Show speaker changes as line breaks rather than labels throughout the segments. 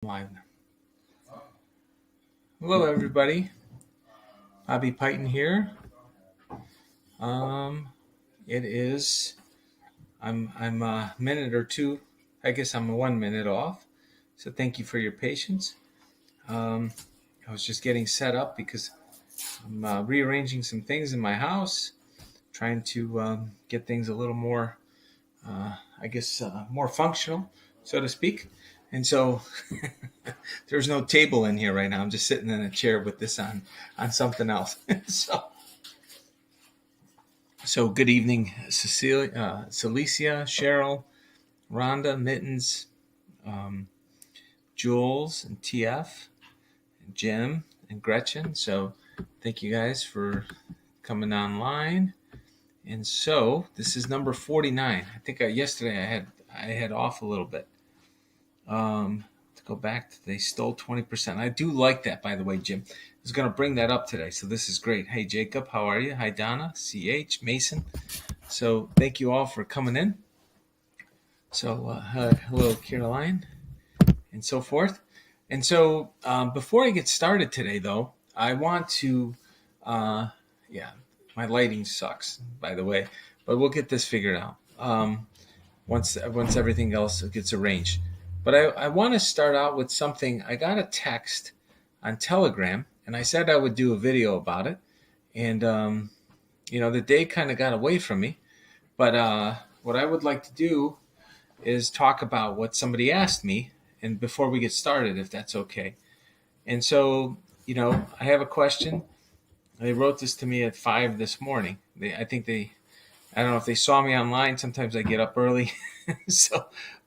Live. Hello, everybody. Bobby Piton here. Um, it is. I'm a minute or two. I guess I'm 1 minute off. So thank you for your patience. Um, I was just getting set up because I'm rearranging some things in my house, trying to get things a little more, more functional, so to speak. And so there's no table in here right now. I'm just sitting in a chair with this on something else. So good evening, Celicia, Cheryl, Rhonda, Mittens, um, Jules, and TF, and Jim, and Gretchen. So thank you guys for coming online. And so this is number 49. I think yesterday I had off a little bit. To go back, they stole 20%. I do like that, by the way, Jim. I was going to bring that up today, so this is great. Hey, Jacob, how are you? Hi, Donna, CH, Mason. So thank you all for coming in. So hello, Caroline, and so forth. And so before I get started today, though, I want to, yeah, my lighting sucks, by the way, but we'll get this figured out once everything else gets arranged. But I want to start out with something. I got a text on Telegram, and I said I would do a video about it. And, the day kind of got away from me. But what I would like to do is talk about what somebody asked me, and before we get started, if that's okay. And so, I have a question. They wrote this to me at 5 this morning. I don't know if they saw me online. Sometimes I get up early,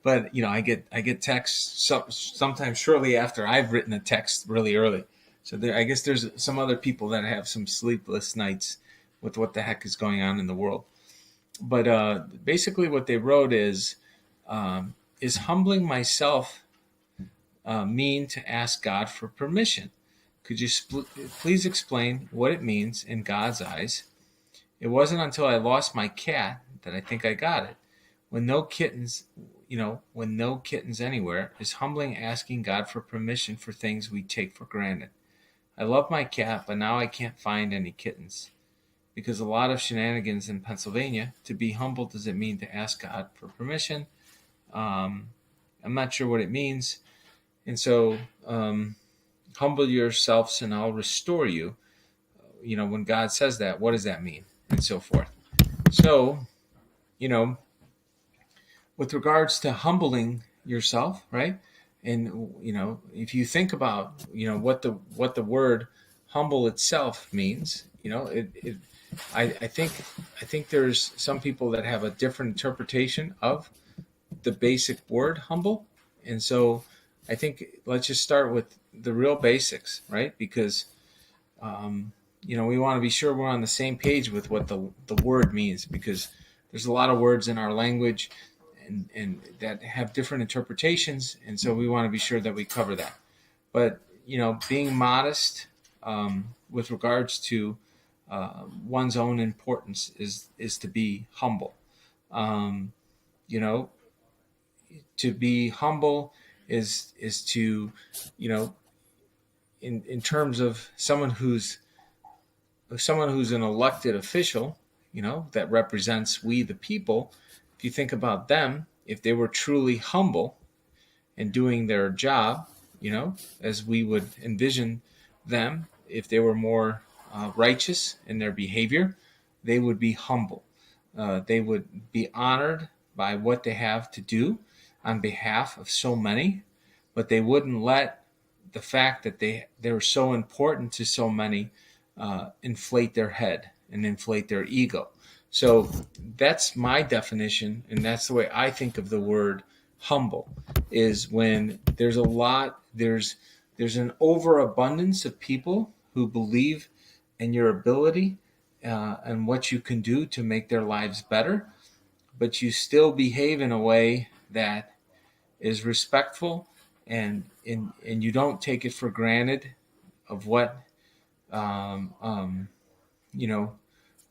but I get texts sometimes shortly after I've written a text really early. So I guess there's some other people that have some sleepless nights with what the heck is going on in the world. But basically, what they wrote is humbling myself mean to ask God for permission? Could you please explain what it means in God's eyes? It wasn't until I lost my cat that I think I got it. When no kittens anywhere, is humbling asking God for permission for things we take for granted. I love my cat, but now I can't find any kittens. Because a lot of shenanigans in Pennsylvania, to be humble, does it mean to ask God for permission? I'm not sure what it means. And so, humble yourselves and I'll restore you. When God says that, what does that mean? And so forth. So, with regards to humbling yourself, right? And, if you think about, what the word humble itself means, I think there's some people that have a different interpretation of the basic word humble. And so I think let's just start with the real basics, right? Because, we want to be sure we're on the same page with what the word means, because there's a lot of words in our language and that have different interpretations. And so we want to be sure that we cover that. But, being modest with regards to one's own importance is to be humble. To be humble is to, in terms of someone who's an elected official, that represents we the people. If you think about them, if they were truly humble and doing their job, as we would envision them, if they were more righteous in their behavior, they would be humble. They would be honored by what they have to do on behalf of so many, but they wouldn't let the fact that they're so important to so many inflate their head and inflate their ego. So that's my definition, and that's the way I think of the word humble, is when there's an overabundance of people who believe in your ability and what you can do to make their lives better, but you still behave in a way that is respectful and you don't take it for granted of what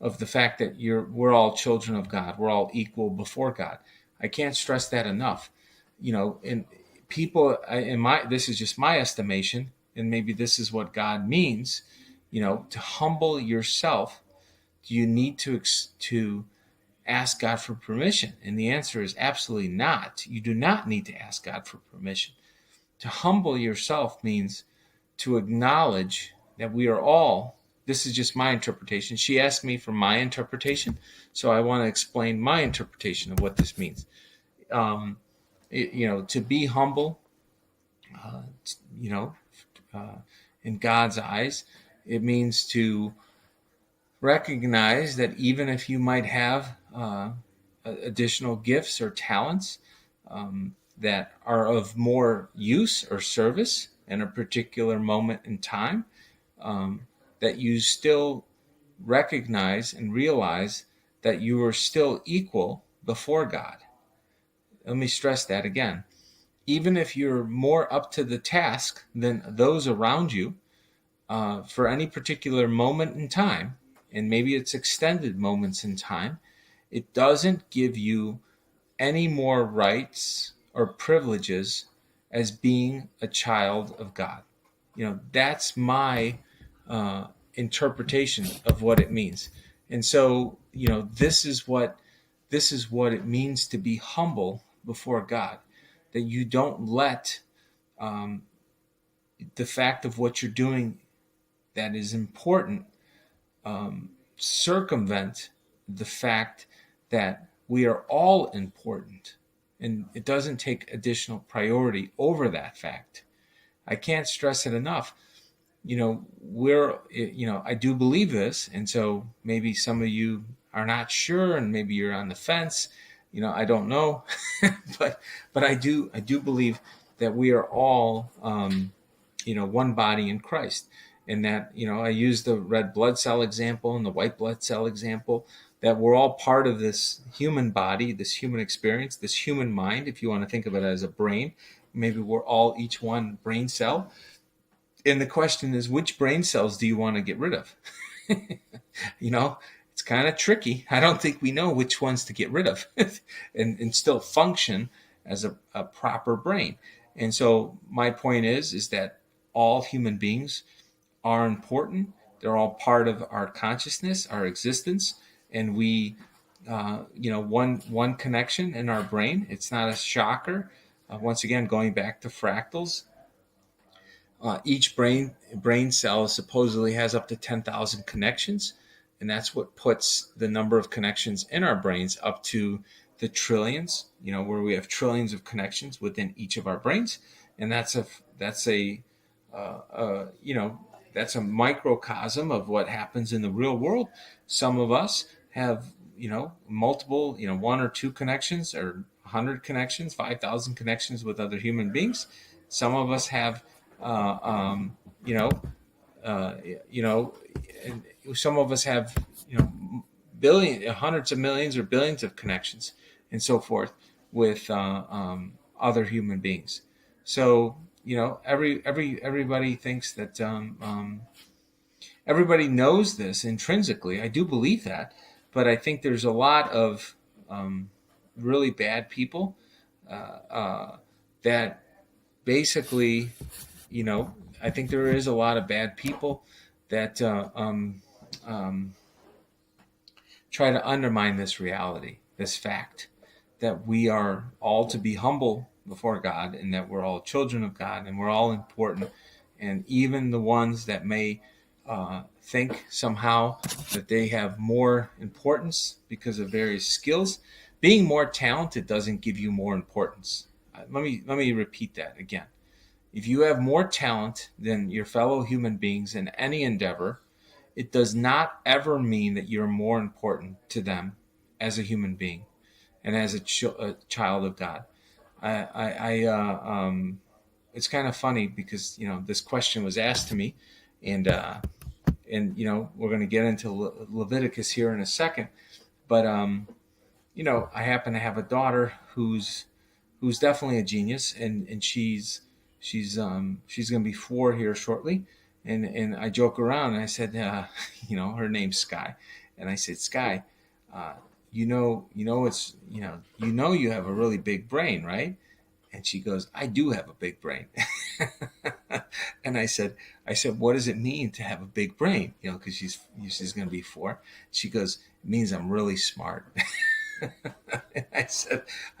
of the fact that we're all children of God. We're all equal before God. I can't stress that enough. And people, this is just my estimation, and maybe this is what God means, to humble yourself. Do you need to ask God for permission? And the answer is absolutely not. You do not need to ask God for permission. To humble yourself means to acknowledge that we are all, this is just my interpretation. She asked me for my interpretation, so I want to explain my interpretation of what this means. To be humble, you know, in God's eyes, it means to recognize that even if you might have additional gifts or talents that are of more use or service in a particular moment in time, that you still recognize and realize that you are still equal before God. Let me stress that again. Even if you're more up to the task than those around you for any particular moment in time, and maybe it's extended moments in time, it doesn't give you any more rights or privileges as being a child of God. That's my interpretation of what it means. And so, this is what it means to be humble before God. That you don't let the fact of what you're doing that is important circumvent the fact that we are all important, and it doesn't take additional priority over that fact. I can't stress it enough. I do believe this, and so maybe some of you are not sure, and maybe you're on the fence. I don't know, but I do believe that we are all one body in Christ. And that, I use the red blood cell example and the white blood cell example, that we're all part of this human body, this human experience, this human mind. If you want to think of it as a brain, maybe we're all each one brain cell. And the question is, which brain cells do you want to get rid of? It's kind of tricky. I don't think we know which ones to get rid of and still function as a proper brain. And so my point is that all human beings are important. They're all part of our consciousness, our existence, and we, one connection in our brain. It's not a shocker. Once again, going back to fractals, each brain cell supposedly has up to 10,000 connections, and that's what puts the number of connections in our brains up to the trillions. Where we have trillions of connections within each of our brains, and that's a microcosm of what happens in the real world. Some of us have, multiple, one or two connections, or 100 connections, 5,000 connections with other human beings. Some of us have, and some of us have, hundreds of millions or billions of connections, and so forth, with other human beings. So everybody thinks that everybody knows this intrinsically. I do believe that, but I think there's a lot of really bad people that basically, I think there is a lot of bad people that try to undermine this reality, this fact that we are all to be humble before God, and that we're all children of God, and we're all important. And even the ones that may think somehow that they have more importance because of various skills, being more talented doesn't give you more importance. Let me repeat that again. If you have more talent than your fellow human beings in any endeavor, it does not ever mean that you're more important to them as a human being and as a child of God. It's kind of funny because this question was asked to me, and we're going to get into Leviticus here in a second, but I happen to have a daughter who's definitely a genius, and she's going to be 4 here shortly, and I joke around and I said, her name's Sky, and I said, Sky, you have a really big brain, right? And she goes, I do have a big brain. And I said, what does it mean to have a big brain? Because she's going to be 4. She goes, it means I'm really smart. And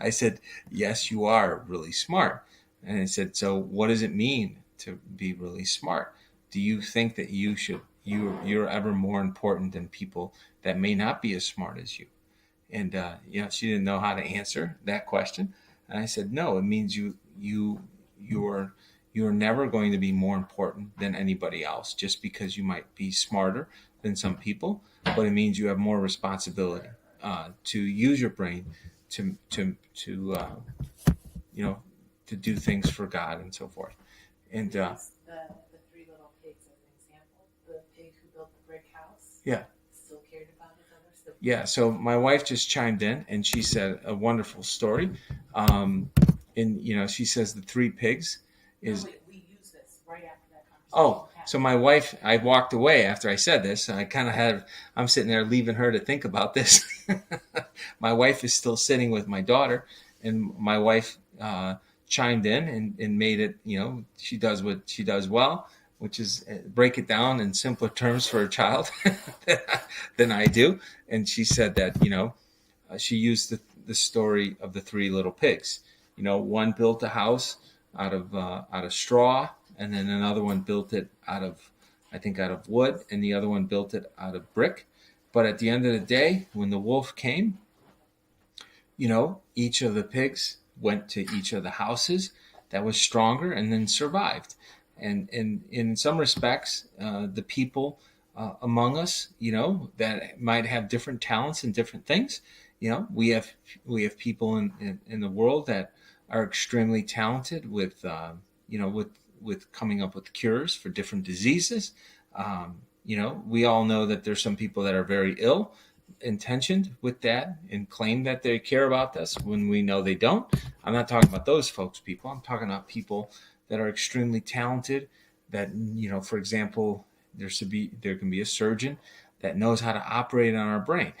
I said, yes, you are really smart. And I said, so what does it mean to be really smart? Do you think that you're ever more important than people that may not be as smart as you? And she didn't know how to answer that question. And I said, no, it means you're never going to be more important than anybody else just because you might be smarter than some people, but it means you have more responsibility to use your brain to to do things for God and so forth. And
the Three Little Pigs as an example. The pig who built the brick house.
Yeah.
Still cared about his others.
Yeah. So my wife just chimed in and she said a wonderful story. And she says the 3 pigs is.
No, we use this right after that conversation.
Oh, so my wife, I walked away after I said this. And I kind of I'm sitting there leaving her to think about this. My wife is still sitting with my daughter, and my wife chimed in and made it, she does what she does well, which is break it down in simpler terms for a child than I do. And she said that, she used the story of the 3 little pigs. One built a house out of straw, and then another one built it out of wood, and the other one built it out of brick. But at the end of the day, when the wolf came, each of the pigs went to each of the houses that was stronger and then survived. And in some respects, the people among us, that might have different talents and different things. We have people in the world that are extremely talented with with coming up with cures for different diseases. We all know that there's some people that are very ill intentioned with that and claim that they care about this when we know they don't. I'm not talking about those people. I'm talking about people that are extremely talented that, for example, there can be a surgeon that knows how to operate on our brain.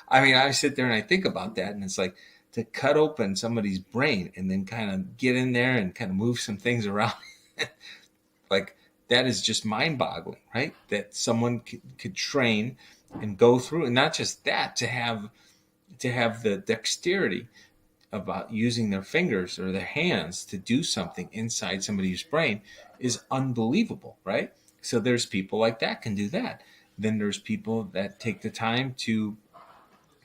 I mean, I sit there and I think about that, and it's like to cut open somebody's brain and then kind of get in there and kind of move some things around. Like, that is just mind-boggling, right? That someone could train and go through, and not just that, to have the dexterity about using their fingers or their hands to do something inside somebody's brain is unbelievable, right? So there's people like that can do that. Then there's people that take the time to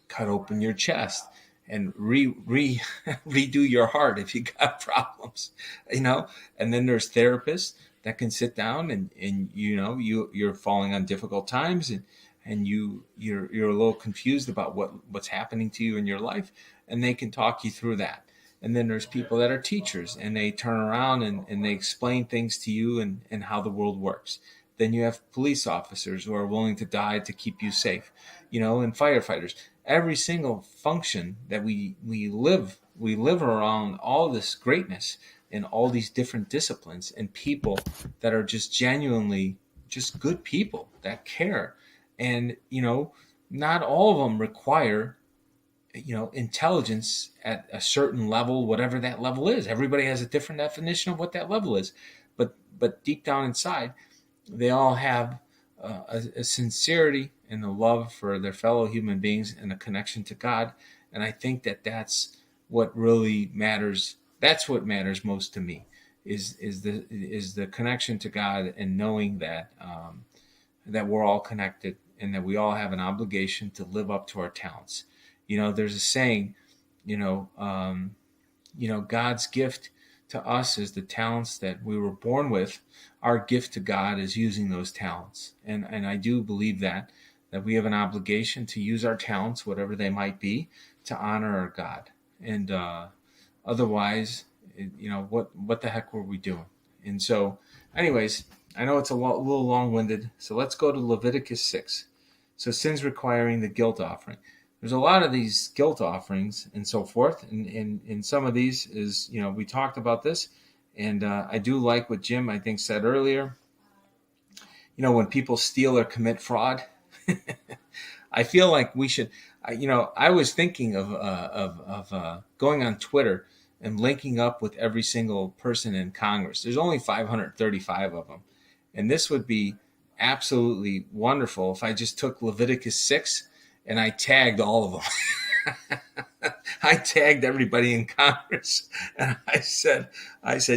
cut open your chest and redo your heart if you got problems, and then there's therapists that can sit down and you're falling on difficult times and you're a little confused about what's happening to you in your life, and they can talk you through that. And then there's people that are teachers, and they turn around and they explain things to you and how the world works. Then you have police officers who are willing to die to keep you safe, and firefighters. Every single function that we live around all this greatness and all these different disciplines and people that are just genuinely just good people that care. And, not all of them require, intelligence at a certain level, whatever that level is. Everybody has a different definition of what that level is. But deep down inside, they all have a sincerity and a love for their fellow human beings and a connection to God. And I think that that's what really matters. That's what matters most to me is the connection to God, and knowing that that we're all connected and that we all have an obligation to live up to our talents. There's a saying, God's gift to us is the talents that we were born with. Our gift to God is using those talents. And I do believe that we have an obligation to use our talents, whatever they might be, to honor our God. And otherwise, what the heck were we doing? And so, anyways, I know it's a little long-winded, so let's go to Leviticus 6. So sins requiring the guilt offering. There's a lot of these guilt offerings and so forth, and some of these is, we talked about this, and I do like what Jim, I think, said earlier. When people steal or commit fraud, I feel like we should, I was thinking of going on Twitter and linking up with every single person in Congress. There's only 535 of them. And this would be absolutely wonderful if I just took Leviticus 6 and I tagged all of them. I tagged everybody in Congress, and I said,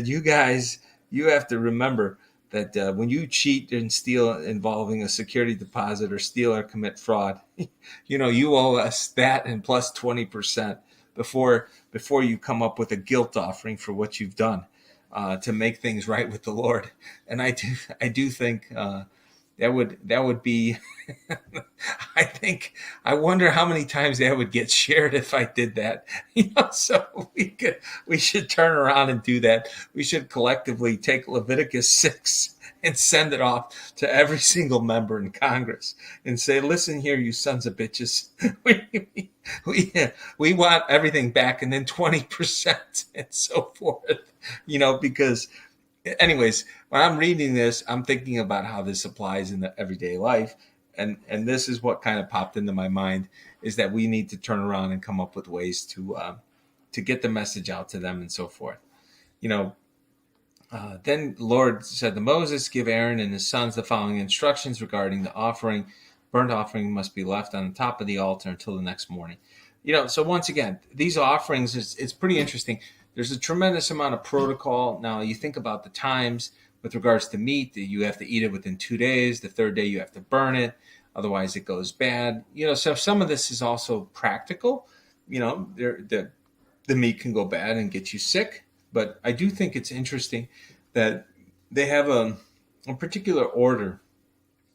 you guys, you have to remember that when you cheat and steal involving a security deposit or steal or commit fraud, you owe us that and plus 20% before you come up with a guilt offering for what you've done to make things right with the Lord. And I do think that would be I wonder how many times that would get shared if I did that. So we should turn around and do that. We should collectively take Leviticus 6 and send it off to every single member in Congress and say, listen here, you sons of bitches. we want everything back, and then 20% and so forth, because anyways, when I'm reading this, I'm thinking about how this applies in the everyday life. And this is what kind of popped into my mind, is that we need to turn around and come up with ways to get the message out to them and so forth. Then the Lord said to Moses, give Aaron and his sons the following instructions regarding the offering. Burnt offering must be left on the top of the altar until the next morning. So once again, these offerings, it's pretty interesting. There's a tremendous amount of protocol. Now, you think about the times with regards to meat, that you have to eat it within 2 days. The third day, you have to burn it. Otherwise, it goes bad. So some of this is also practical. The meat can go bad and get you sick. But I do think it's interesting that they have a particular order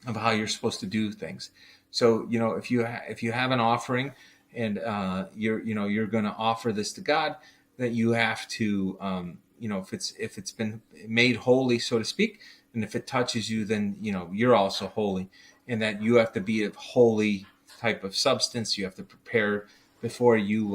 of how you're supposed to do things. So, if you have an offering and you're going to offer this to God, that you have to, if it's been made holy, so to speak, and if it touches you, then you're also holy, and that you have to be a holy type of substance. You have to prepare before you,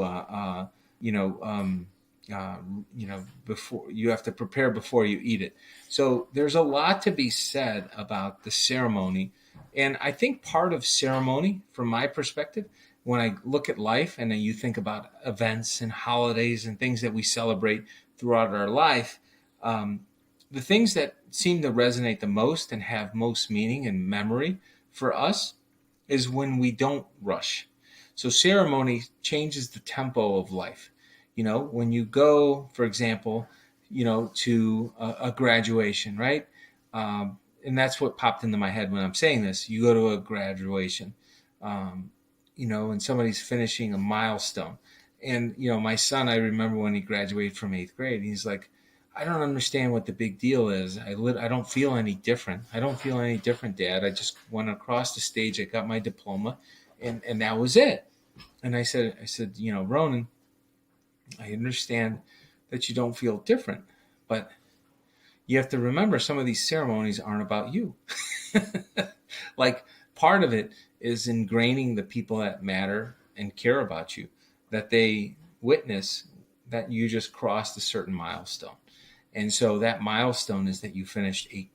before you eat it. So there's a lot to be said about the ceremony. And I think part of ceremony, from my perspective, when I look at life and then you think about events and holidays and things that we celebrate throughout our life, the things that seem to resonate the most and have most meaning and memory for us is when we don't rush. So ceremony changes the tempo of life. When you go, for example, to a graduation, right? And that's what popped into my head when I'm saying this. You go to a graduation, and somebody's finishing a milestone. And, my son, I remember when he graduated from 8th grade, he's like, I don't understand what the big deal is. I don't feel any different. I don't feel any different, Dad. I just went across the stage. I got my diploma, and that was it. And I said, Ronan, I understand that you don't feel different, but you have to remember some of these ceremonies aren't about you. Like, part of it is ingraining the people that matter and care about you, that they witness that you just crossed a certain milestone. And so that milestone is that you finished eighth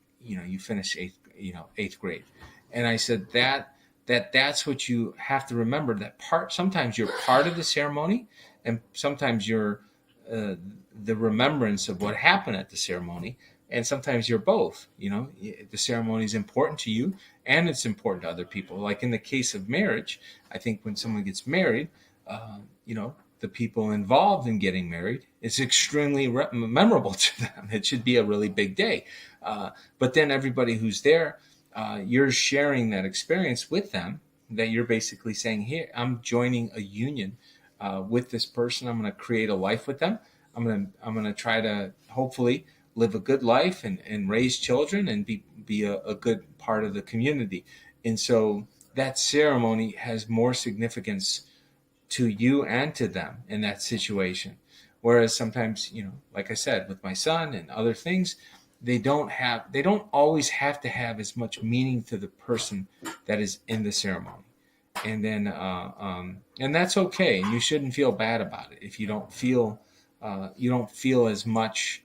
grade. And I said that's what you have to remember, that sometimes you're part of the ceremony, and sometimes you're the remembrance of what happened at the ceremony, and sometimes you're both. The ceremony is important to you, and it's important to other people. Like in the case of marriage, I think when someone gets married, the people involved in getting married, it's extremely memorable to them. It should be a really big day. But then everybody who's there, you're sharing that experience with them, that you're basically saying, here, I'm joining a union with this person. I'm going to create a life with them. I'm going to try to hopefully live a good life and raise children and be a good part of the community. And so that ceremony has more significance to you and to them in that situation. Whereas sometimes, like I said, with my son and other things, they don't always have to have as much meaning to the person that is in the ceremony. And then, and that's okay. And you shouldn't feel bad about it if you don't feel as much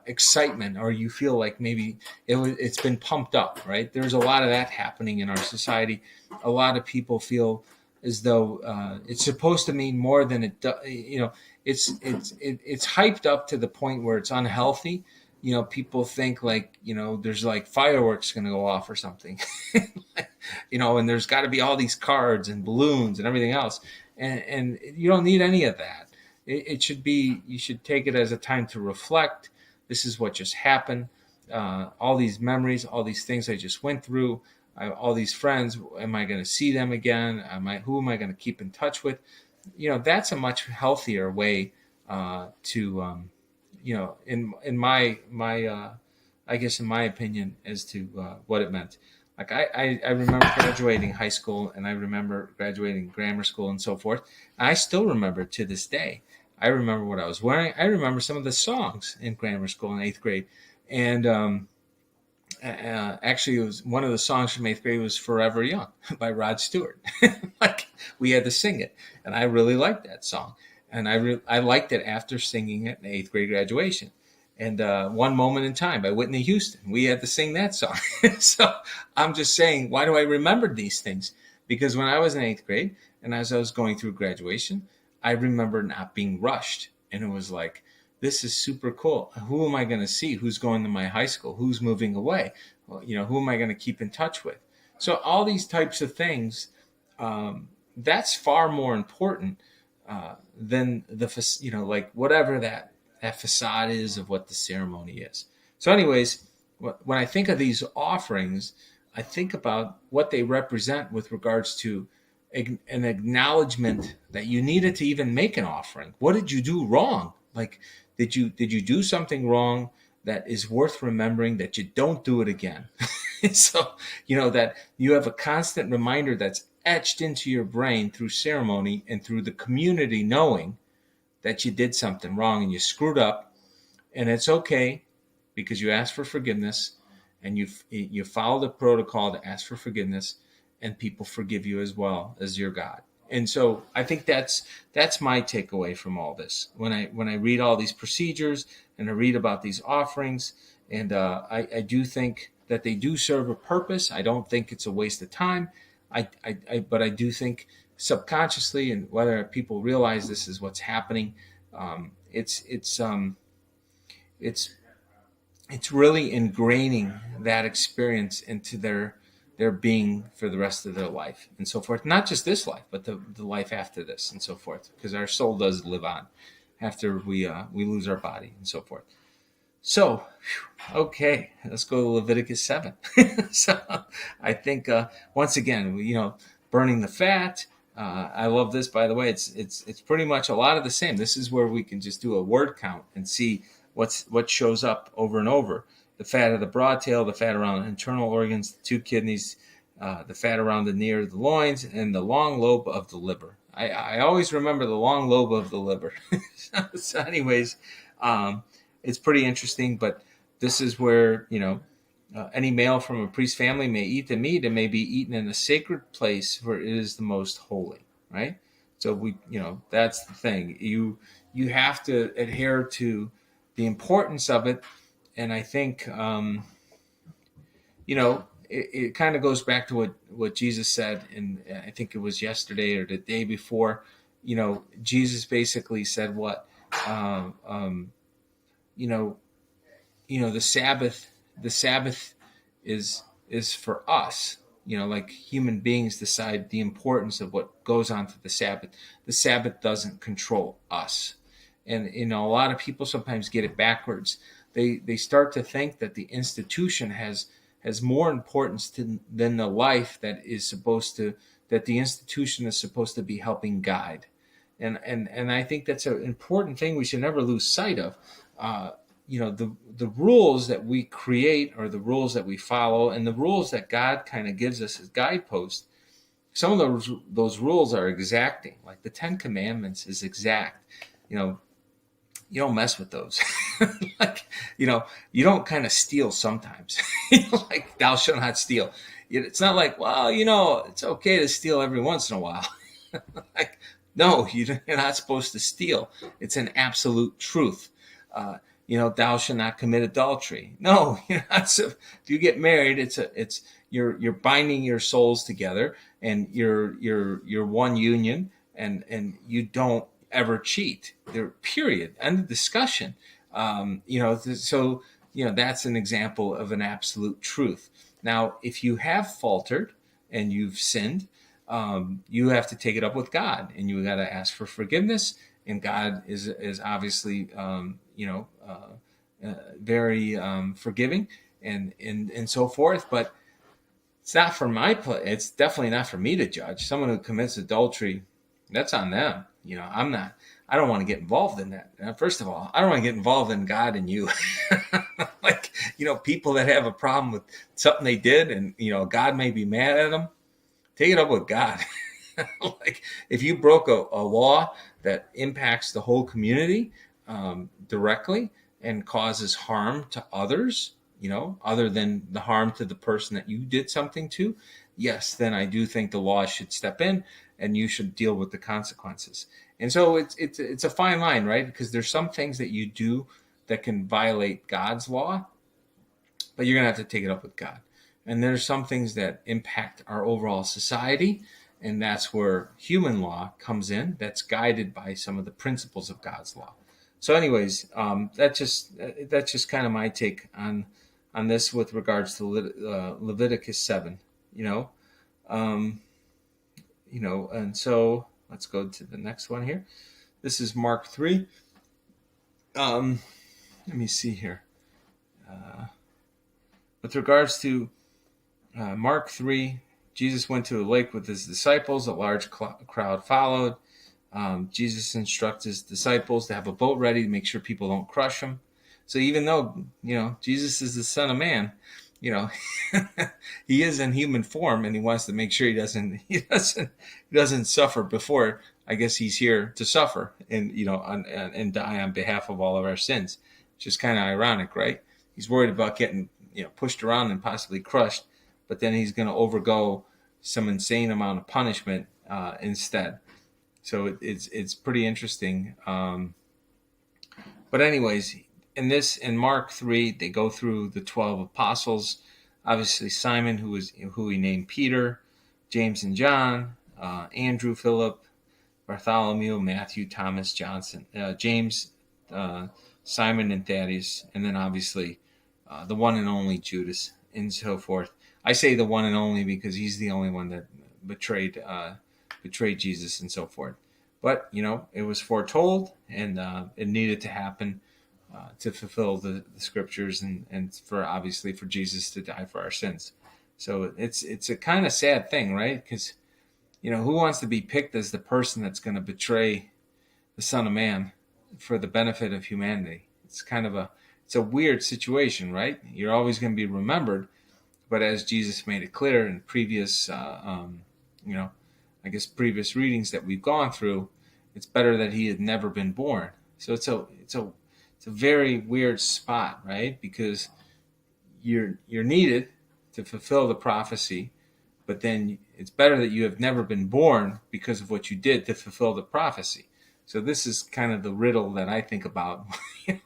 excitement, or you feel like maybe it's been pumped up, right? There's a lot of that happening in our society. A lot of people feel as though it's supposed to mean more than it does. It's hyped up to the point where it's unhealthy. People think like there's like fireworks going to go off or something, and there's got to be all these cards and balloons and everything else, and you don't need any of that. It should be, you should take it as a time to reflect. This is what just happened. All these memories, all these things I just went through, all these friends. Am I going to see them again? Who am I going to keep in touch with? That's a much healthier way to, in my I guess in my opinion, as to what it meant. Like I remember graduating high school, and I remember graduating grammar school and so forth. I still remember to this day. I remember what I was wearing. I remember some of the songs in grammar school in eighth grade, and actually, it was one of the songs from eighth grade was "Forever Young" by Rod Stewart. Like, we had to sing it, and I really liked that song, and I liked it after singing it in eighth grade graduation. And "One Moment in Time" by Whitney Houston, we had to sing that song. So I'm just saying, why do I remember these things? Because when I was in eighth grade, and as I was going through graduation, I remember not being rushed, and it was like, this is super cool. Who am I going to see? Who's going to my high school? Who's moving away? Well, who am I going to keep in touch with? So all these types of things, that's far more important than like whatever that facade is of what the ceremony is. So anyways, when I think of these offerings, I think about what they represent with regards to an acknowledgement that you needed to even make an offering. What did you do wrong? Like, did you do something wrong that is worth remembering, that you don't do it again? So, that you have a constant reminder that's etched into your brain through ceremony and through the community knowing that you did something wrong and you screwed up, and it's okay because you asked for forgiveness and you follow the protocol to ask for forgiveness, and people forgive you as well as your God. And so I think that's my takeaway from all this. When I read all these procedures and I read about these offerings, and I do think that they do serve a purpose. I don't think it's a waste of time. But I do think subconsciously, and whether people realize this is what's happening, it's really ingraining that experience into their being for the rest of their life and so forth. Not just this life, but the life after this and so forth, because our soul does live on after we lose our body and so forth. So, okay, let's go to Leviticus 7. So I think once again, burning the fat. I love this, by the way. It's pretty much a lot of the same. This is where we can just do a word count and see what shows up over and over. The fat of the broad tail, the fat around the internal organs, the two kidneys, the fat around the near of the loins, and the long lobe of the liver. I always remember the long lobe of the liver. So anyways, it's pretty interesting, but this is where, any male from a priest family may eat the meat and may be eaten in a sacred place where it is the most holy, right? So that's the thing. You have to adhere to the importance of it. And I think, it kind of goes back to what Jesus said, and I think it was yesterday or the day before. Jesus basically said what, the Sabbath is for us. Like human beings decide the importance of what goes on to the Sabbath. The Sabbath doesn't control us. And a lot of people sometimes get it backwards. They start to think that the institution has more importance than the life that the institution is supposed to be helping guide. And I think that's an important thing we should never lose sight of. The rules that we create, or the rules that we follow, and the rules that God kind of gives us as guideposts. Some of those rules are exacting, like the Ten Commandments is exact. You don't mess with those. Like, you don't kind of steal sometimes. Like, thou shalt not steal. It's not like, well, it's okay to steal every once in a while. Like, no, you're not supposed to steal. It's an absolute truth. thou shalt not commit adultery. No, you're not. So if you get married, you're binding your souls together, and you're one union, and you don't ever cheat. There, period. End of discussion. So that's an example of an absolute truth. Now, if you have faltered and you've sinned, you have to take it up with God, and you got to ask for forgiveness. And God is obviously very forgiving and so forth. But it's not for my place. It's definitely not for me to judge. Someone who commits adultery, that's on them. I'm not. I don't want to get involved in that. First of all, I don't want to get involved in God and you. Like, people that have a problem with something they did, and God may be mad at them. Take it up with God. Like, if you broke a law that impacts the whole community directly and causes harm to others, other than the harm to the person that you did something to, yes, then I do think the law should step in and you should deal with the consequences. And so it's a fine line, right? Because there's some things that you do that can violate God's law, but you're going to have to take it up with God. And there's some things that impact our overall society, and that's where human law comes in. That's guided by some of the principles of God's law. So, anyways, that's just kind of my take on this with regards to Leviticus 7. And so let's go to the next one here. This is Mark 3. Let me see here. With regards to Mark 3, Jesus went to a lake with his disciples. A large crowd followed. Jesus instructs his disciples to have a boat ready to make sure people don't crush him. So even though, Jesus is the Son of Man, he is in human form, and he wants to make sure he doesn't suffer before, I guess, he's here to suffer and die on behalf of all of our sins, which is kind of ironic, right? He's worried about getting pushed around and possibly crushed, but then he's going to overgo some insane amount of punishment instead. So it's pretty interesting. But anyways, in Mark 3, they go through the 12 apostles. Obviously, Simon, who he named Peter, James and John, Andrew, Philip, Bartholomew, Matthew, Thomas, James, Simon, and Thaddeus, and then obviously the one and only Judas, and so forth. I say the one and only because he's the only one that betrayed Jesus and so forth. But it was foretold, and it needed to happen to fulfill the scriptures, and for Jesus to die for our sins. So it's a kind of sad thing, right? Because who wants to be picked as the person that's going to betray the Son of Man for the benefit of humanity? It's a weird situation, right? You're always going to be remembered, but as Jesus made it clear in previous, previous readings that we've gone through, it's better that he had never been born. So it's a very weird spot, right? Because you're needed to fulfill the prophecy, but then it's better that you have never been born because of what you did to fulfill the prophecy. So this is kind of the riddle that I think about.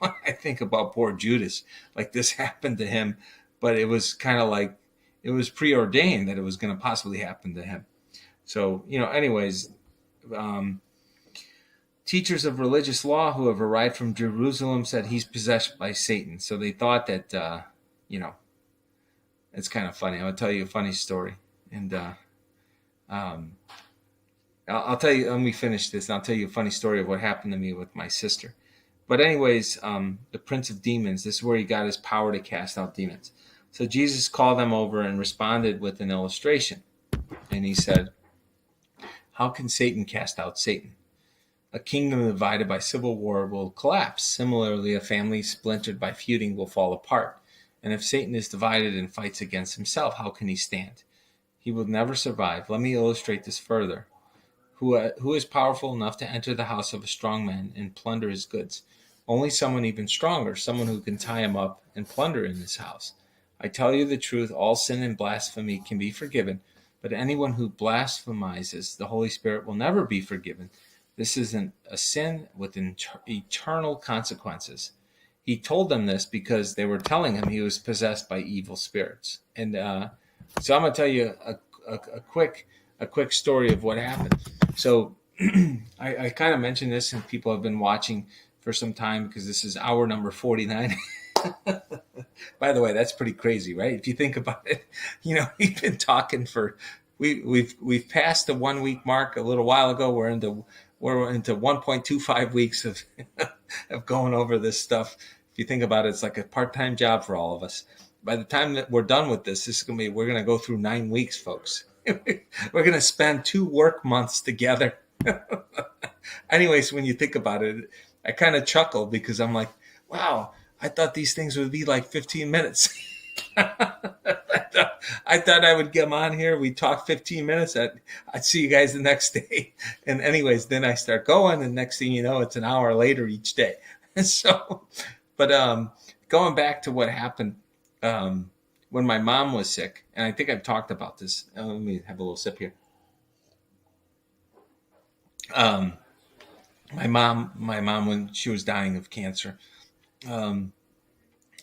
I think about poor Judas. Like, this happened to him, but it was kind of like it was preordained that it was going to possibly happen to him. So, anyways, teachers of religious law who have arrived from Jerusalem said he's possessed by Satan. So they thought that, it's kind of funny. I'll tell you a funny story. And I'll tell you, let me finish this, and I'll tell you a funny story of what happened to me with my sister. But anyways, the prince of demons, this is where he got his power to cast out demons. So Jesus called them over and responded with an illustration. And he said, how can Satan cast out Satan? A kingdom divided by civil war will collapse. Similarly, a family splintered by feuding will fall apart. And if Satan is divided and fights against himself, how can he stand? He will never survive. Let me illustrate this further. Who is powerful enough to enter the house of a strong man and plunder his goods? Only someone even stronger, someone who can tie him up and plunder in his house. I tell you the truth, all sin and blasphemy can be forgiven, but anyone who blasphemizes the Holy Spirit will never be forgiven. This is a sin with eternal consequences. he told them this because they were telling him he was possessed by evil spirits. And so I'm going to tell you a quick story of what happened. So I kind of mentioned this, and people have been watching for some time because this is hour number 49. By the way, that's pretty crazy, right? If you think about it, we've been talking for we've passed the 1 week mark a little while ago. We're into 1.25 weeks of of going over this stuff. If you think about it, it's like a part-time job for all of us. By the time that we're done with this is going to be, we're going to go through 9 weeks, folks. We're going to spend 2 work months together. Anyways, when you think about it, I kind of chuckle because I'm like, wow, I thought these things would be like 15 minutes. I thought I would get on here. We talk 15 minutes. I'd see you guys the next day. And anyways, then I start going, and next thing you know, it's an hour later each day. So, but going back to what happened when my mom was sick, and I think I've talked about this. Let me have a little sip here. My mom, when she was dying of cancer,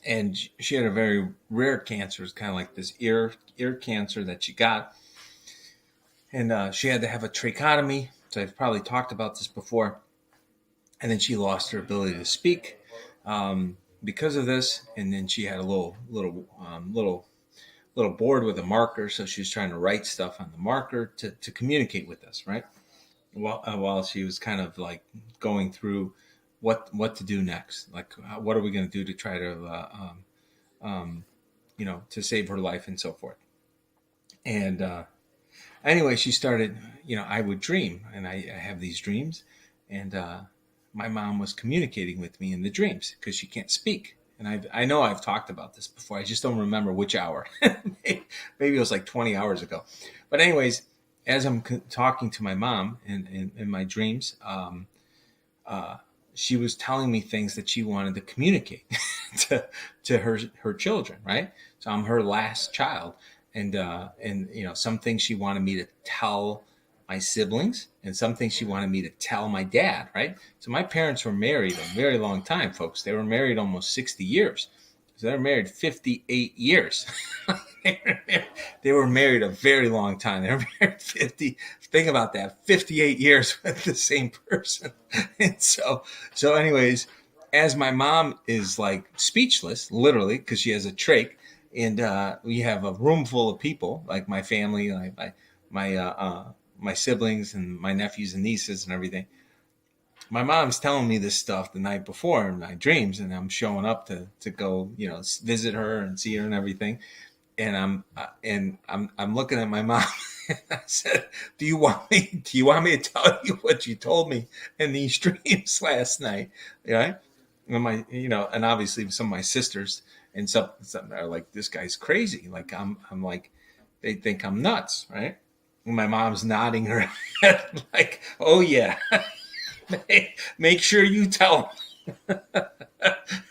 and she had a very rare cancer. It's kind of like this ear cancer that she got. And she had to have a tracheotomy. So I've probably talked about this before. And then she lost her ability to speak because of this. And then she had a little board with a marker. So she was trying to write stuff on the marker to communicate with us, right? While she was kind of like going through what to do next, like what are we going to do to try to to save her life and so forth. And anyway, she started, I would dream, and I have these dreams, and my mom was communicating with me in the dreams because she can't speak. And I know I've talked about this before. I just don't remember which hour. Maybe it was like 20 hours ago. But anyways, as I'm talking to my mom in my dreams, she was telling me things that she wanted to communicate to her children, right? So I'm her last child, and some things she wanted me to tell my siblings, and some things she wanted me to tell my dad, right? So my parents were married a very long time, folks. They were married almost 60 years. So they were married 58 years. They were married a very long time. They were married 50. Think about that, 58 years with the same person. And so anyways, as my mom is like speechless, literally, because she has a trach, and we have a room full of people, like my family, like my siblings and my nephews and nieces and everything. My mom's telling me this stuff the night before in my dreams, and I'm showing up to go, visit her and see her and everything. And I'm looking at my mom. And I said, "Do you want me to tell you what you told me in these dreams last night?" Right? And and obviously some of my sisters and some are like, "This guy's crazy." Like I'm like, they think I'm nuts, right? And my mom's nodding her head like, "Oh yeah." Make sure you tell him.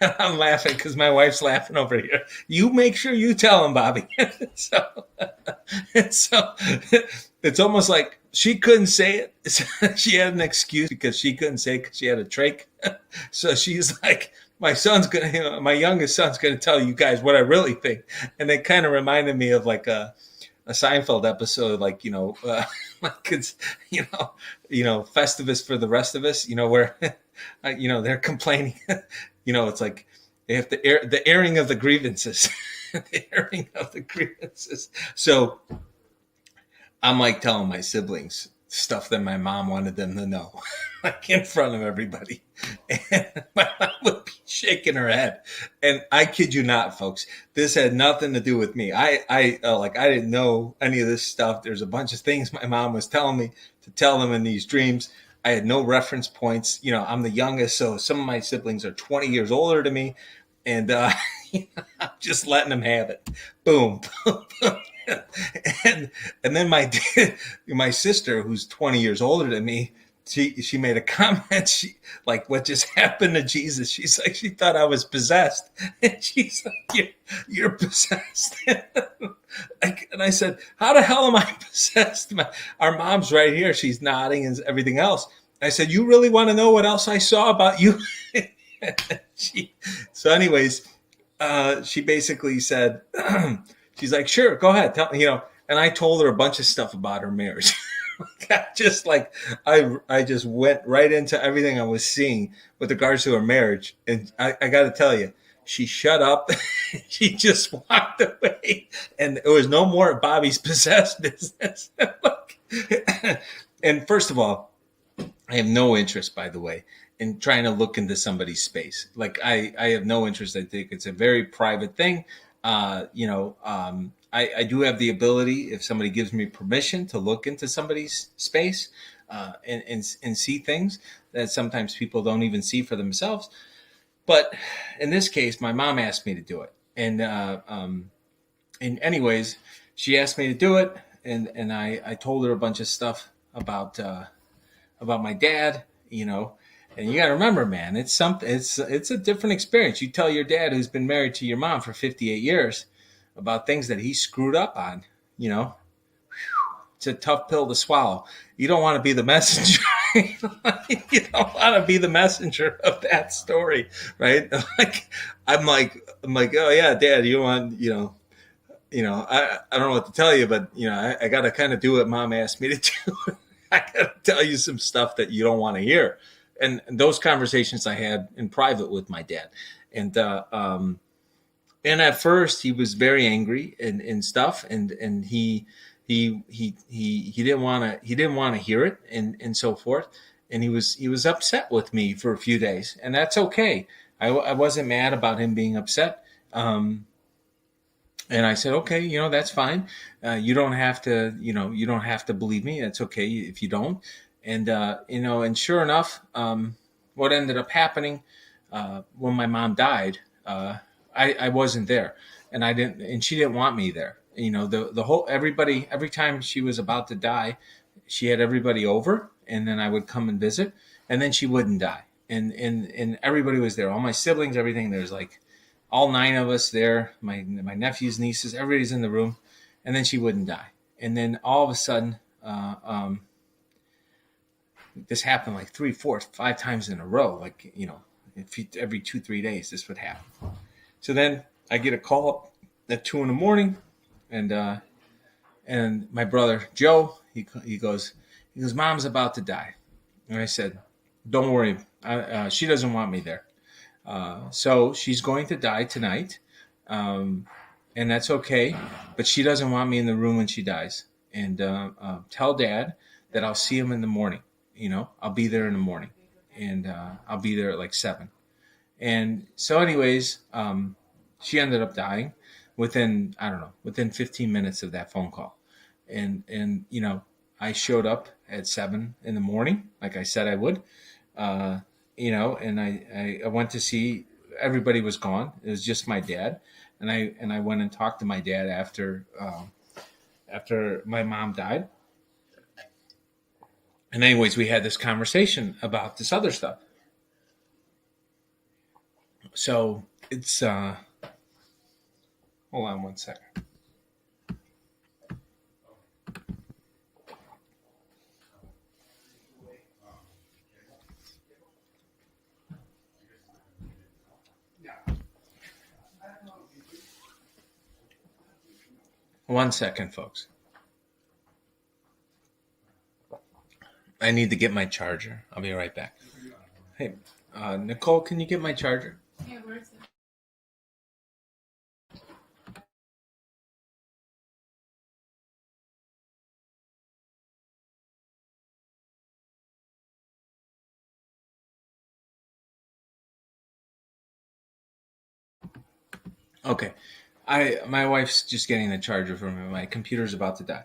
I'm laughing because my wife's laughing over here. You make sure you tell him, Bobby. so it's almost like she couldn't say it. She had an excuse because she couldn't say it because she had a trach. So she's like, my youngest son's gonna tell you guys what I really think. And it kind of reminded me of like a Seinfeld episode, like, like it's, Festivus for the rest of us, where, they're complaining, it's like they have to air the airing of the grievances, the airing of the grievances. So I'm like telling my siblings stuff that my mom wanted them to know, like in front of everybody. And my mom would be shaking her head. And I kid you not, folks, this had nothing to do with me. I didn't know any of this stuff. There's a bunch of things my mom was telling me to tell them in these dreams. I had no reference points. I'm the youngest, so some of my siblings are 20 years older than me. And I'm just letting them have it. Boom, boom, boom. And then my sister, who's 20 years older than me, she made a comment. She like, what just happened to Jesus? She's like, she thought I was possessed, and she's like, you're possessed. And I said, how the hell am I possessed? Our mom's right here. She's nodding and everything else. I said, you really want to know what else I saw about you? So anyways, she basically said, she's like, sure, go ahead, tell me, and I told her a bunch of stuff about her marriage. Just like I just went right into everything I was seeing with regards to her marriage, and I got to tell you, she shut up. She just walked away, and there was no more Bobby's possessed business. And first of all, I have no interest, by the way, in trying to look into somebody's space. Like I have no interest. I think it's a very private thing. I do have the ability, if somebody gives me permission, to look into somebody's space and see things that sometimes people don't even see for themselves. But in this case, my mom asked me to do it, and anyways, she asked me to do it, and I told her a bunch of stuff about my dad, and you got to remember, man, it's something. It's a different experience. You tell your dad, who's been married to your mom for 58 years, about things that he screwed up on. It's a tough pill to swallow. You don't want to be the messenger. You don't want to be the messenger of that story, right? I'm like, oh yeah, Dad, you want, I don't know what to tell you, but I got to kind of do what Mom asked me to do. I got to tell you some stuff that you don't want to hear, and those conversations I had in private with my dad, and at first he was very angry and stuff, and he didn't want to hear it and so forth, and he was upset with me for a few days, and that's okay. I wasn't mad about him being upset. And I said, okay, that's fine. You don't have to, you don't have to believe me. That's okay if you don't. And, and sure enough, what ended up happening when my mom died, I wasn't there, and and she didn't want me there. The whole, everybody, every time she was about to die, she had everybody over, and then I would come and visit, and then she wouldn't die. And everybody was there, all my siblings, everything. There's like all 9 of us there, my nephews, nieces, everybody's in the room, and then she wouldn't die. And then all of a sudden, this happened like 3, 4, 5 times in a row. Like, every 2-3 days, this would happen. So then I get a call at 2 a.m, and my brother Joe, he goes, Mom's about to die. And I said, don't worry, she doesn't want me there. So she's going to die tonight, and that's okay. But she doesn't want me in the room when she dies. And tell Dad that I'll see him in the morning. I'll be there in the morning, and I'll be there at like 7. And so, anyways, she ended up dying within 15 minutes of that phone call. And I showed up at 7 in the morning, like I said I would. And I went to see, everybody was gone. It was just my dad, and I went and talked to my dad after my mom died. And anyways, we had this conversation about this other stuff. So it's hold on one second. One second, folks. I need to get my charger. I'll be right back. Hey, Nicole, can you get my charger?
Yeah, where's it?
Okay. My wife's just getting the charger for me. My computer's about to die.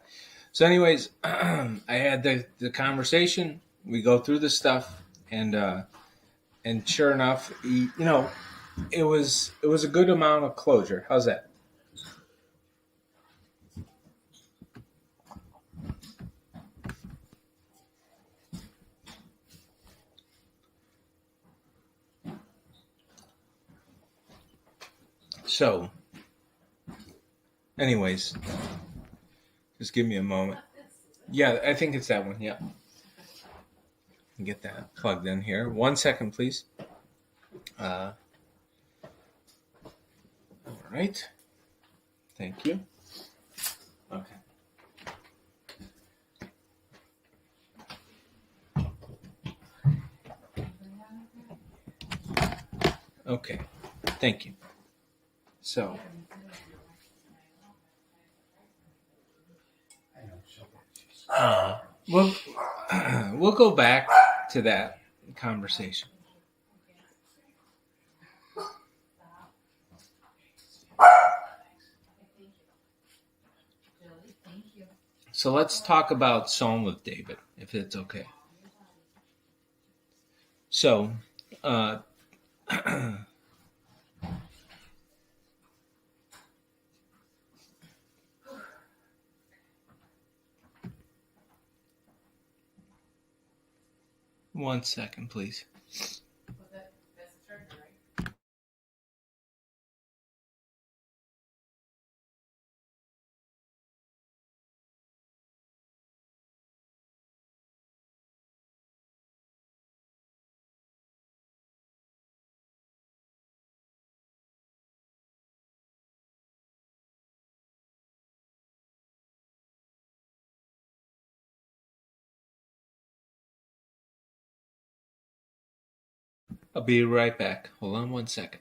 So, anyways, I had the conversation. We go through the stuff, and sure enough, it was a good amount of closure. How's that? So, anyways, just give me a moment. Yeah, I think it's that one. Yeah. Get that plugged in here. 1 second, please. All right. Thank you. Okay. Okay. Thank you. So, we'll we'll go back to that conversation. So let's talk about Psalm of David, if it's okay. So, uh, one second, please.
Well, that's a charger, right?
I'll be right back. Hold on one second.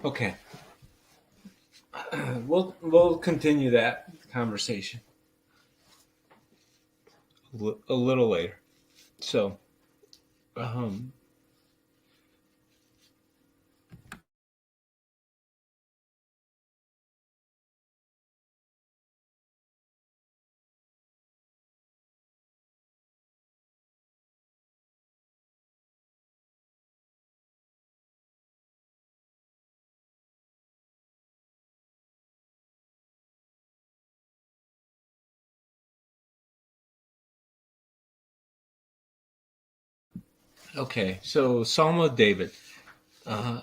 Okay. We'll continue that conversation a little later. So, um, okay. So, Psalm of David. Uh,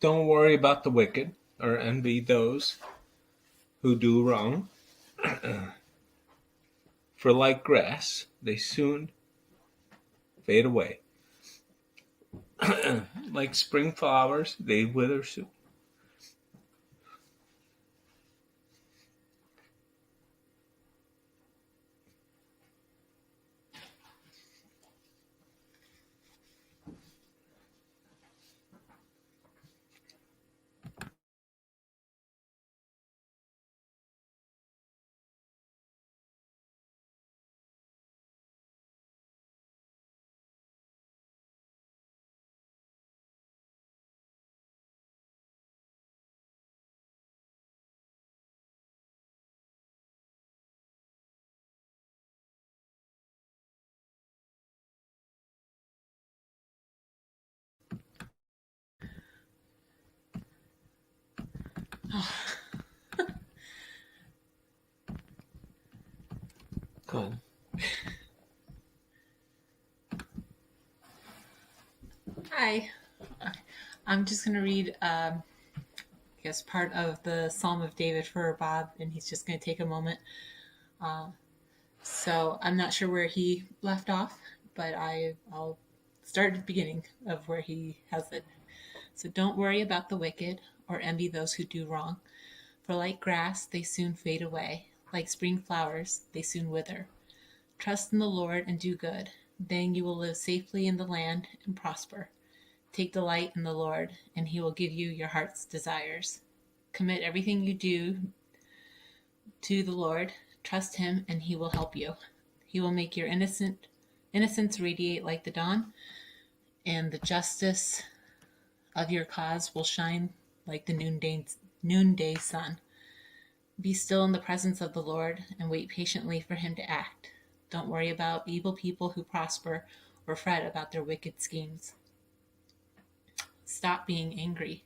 don't worry about the wicked or envy those who do wrong, for like grass, they soon fade away. Like spring flowers, they wither soon. Good.
Hi. I'm just going to read, I guess, part of the Psalm of David for Bob, and he's just going to take a moment. So I'm not sure where he left off, but I'll start at the beginning of where he has it. So don't worry about the wicked or envy those who do wrong, for like grass, they soon fade away. Like spring flowers, they soon wither. Trust in the Lord and do good. Then you will live safely in the land and prosper. Take delight in the Lord, and he will give you your heart's desires. Commit everything you do to the Lord. Trust him, and he will help you. He will make your innocence radiate like the dawn, and the justice of your cause will shine like the noonday sun. Be still in the presence of the Lord and wait patiently for him to act. Don't worry about evil people who prosper or fret about their wicked schemes. Stop being angry.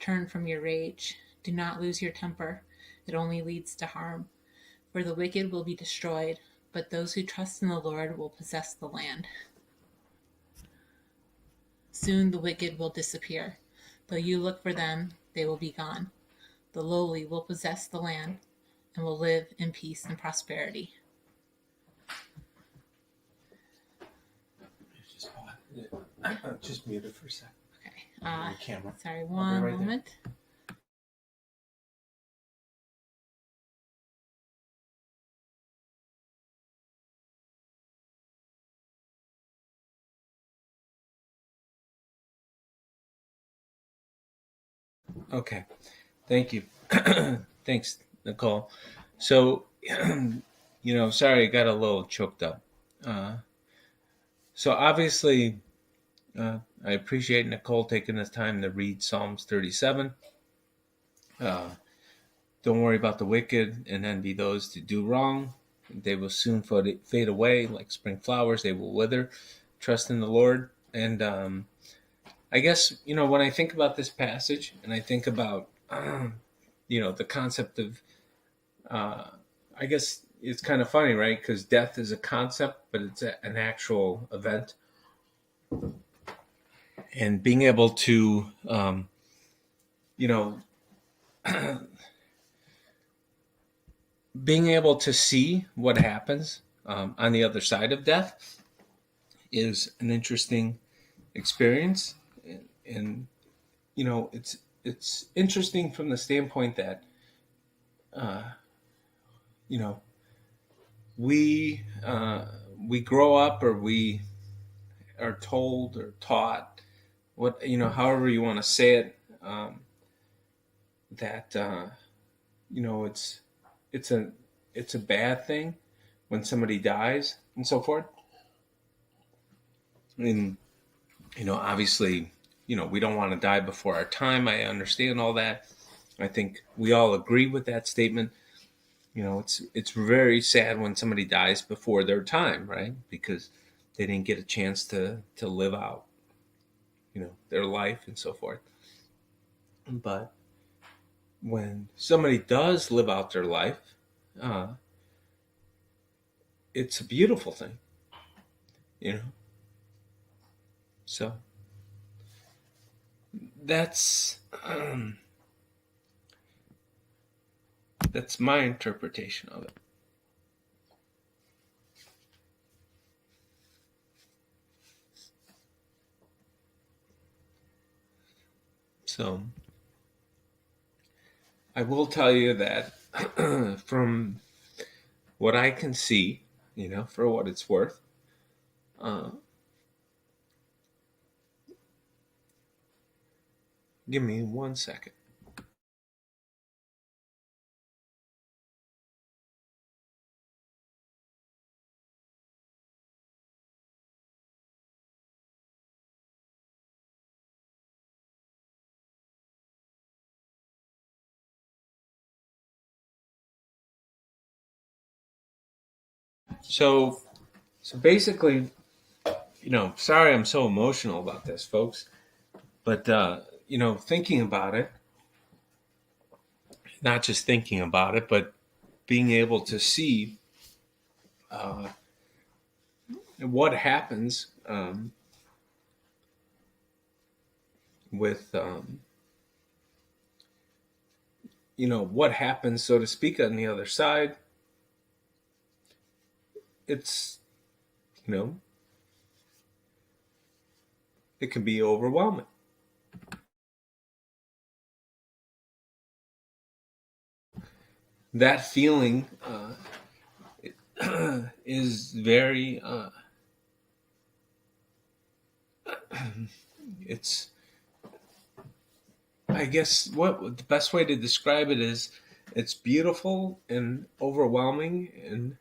Turn from your rage. Do not lose your temper. It only leads to harm. For the wicked will be destroyed, but those who trust in the Lord will possess the land. Soon the wicked will disappear. Though you look for them, they will be gone. The lowly will possess the land and will live in peace and prosperity.
Just mute it for a second.
Okay.
Camera.
Sorry, one moment.
Okay. Thank you. Thanks, Nicole. So, sorry, I got a little choked up. So obviously, I appreciate Nicole taking the time to read Psalms 37. Don't worry about the wicked and envy those who do wrong. They will soon fade away like spring flowers. They will wither. Trust in the Lord. And I guess, when I think about this passage and I think about, the concept of, I guess it's kind of funny, right? Because death is a concept, but it's an actual event. And being able to, being able to see what happens on the other side of death is an interesting experience, and it's interesting from the standpoint that you know we grow up, or we are told or taught, what however you want to say it, that it's a it's a bad thing when somebody dies and so forth. And obviously, we don't want to die before our time. I understand all that. I think we all agree with that statement. It's very sad when somebody dies before their time, right? Because they didn't get a chance to live out, their life and so forth. But when somebody does live out their life, uh, it's a beautiful thing, you know. So that's that's my interpretation of it. So I will tell you that from what I can see, for what it's worth, uh, give me 1 second. So basically, sorry I'm so emotional about this, folks, but thinking about it, not just thinking about it, but being able to see what happens with what happens, so to speak, on the other side. It's you know it can be overwhelming. That feeling is very it's I guess what the best way to describe it is, it's beautiful and overwhelming and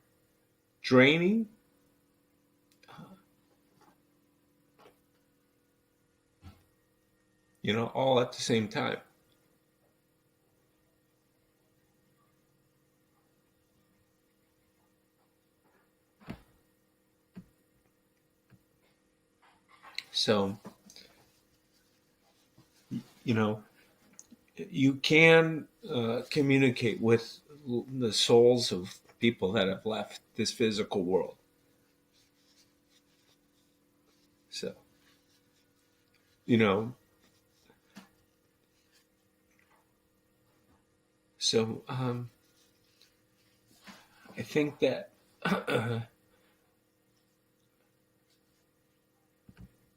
draining, all at the same time. So, you can communicate with the souls of people that have left this physical world. So, you know, so I think that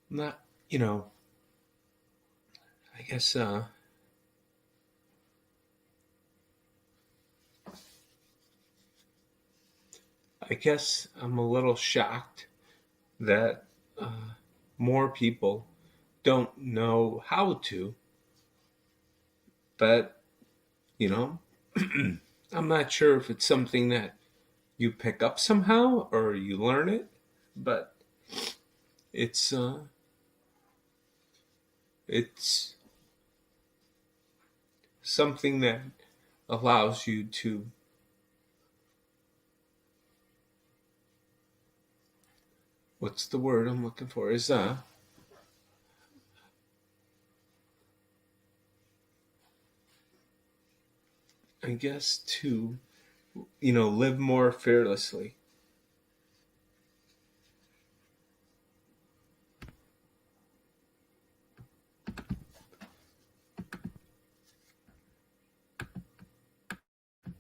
not, you know, I guess I'm a little shocked that more people don't know how to, but you know, I'm not sure if it's something that you pick up somehow or you learn it, but it's it's something that allows you to, what's the word I'm looking for, is I guess to, live more fearlessly.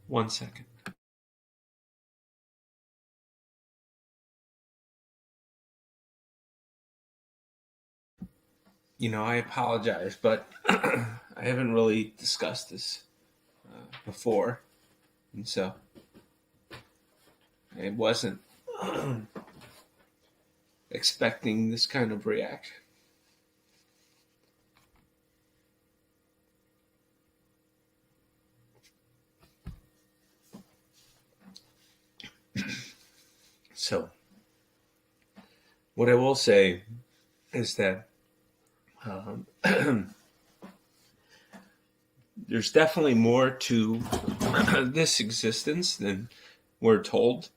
One second. I apologize, but I haven't really discussed this before, and so I wasn't expecting this kind of reaction. So, what I will say is that um, there's definitely more to this existence than we're told.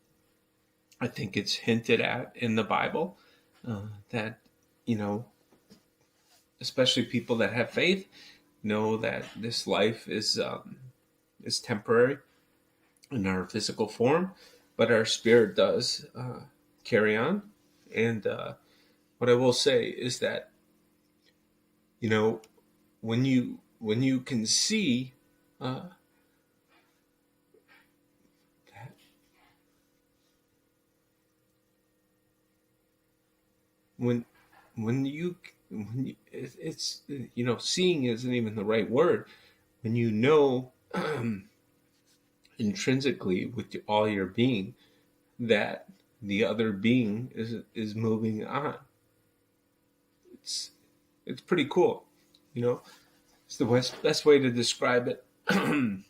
I think it's hinted at in the Bible that, you know, especially people that have faith know that this life is temporary in our physical form, but our spirit does carry on. And what I will say is that, you know, when you can see that when it's, seeing isn't even the right word. When you know intrinsically with all your being that the other being is moving on, it's it's pretty cool. It's the best way to describe it. And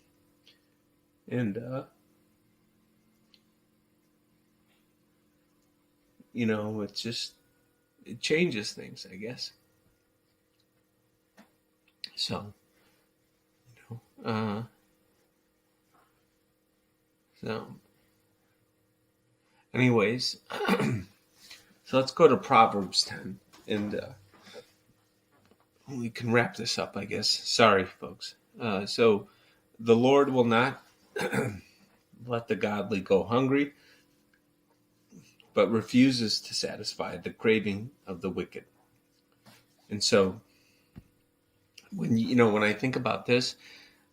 it's just, it changes things, I guess. So, uh, so, anyways, so let's go to Proverbs 10, and we can wrap this up, I guess. Sorry, folks. So, the Lord will not let the godly go hungry, but refuses to satisfy the craving of the wicked. And so, when I think about this,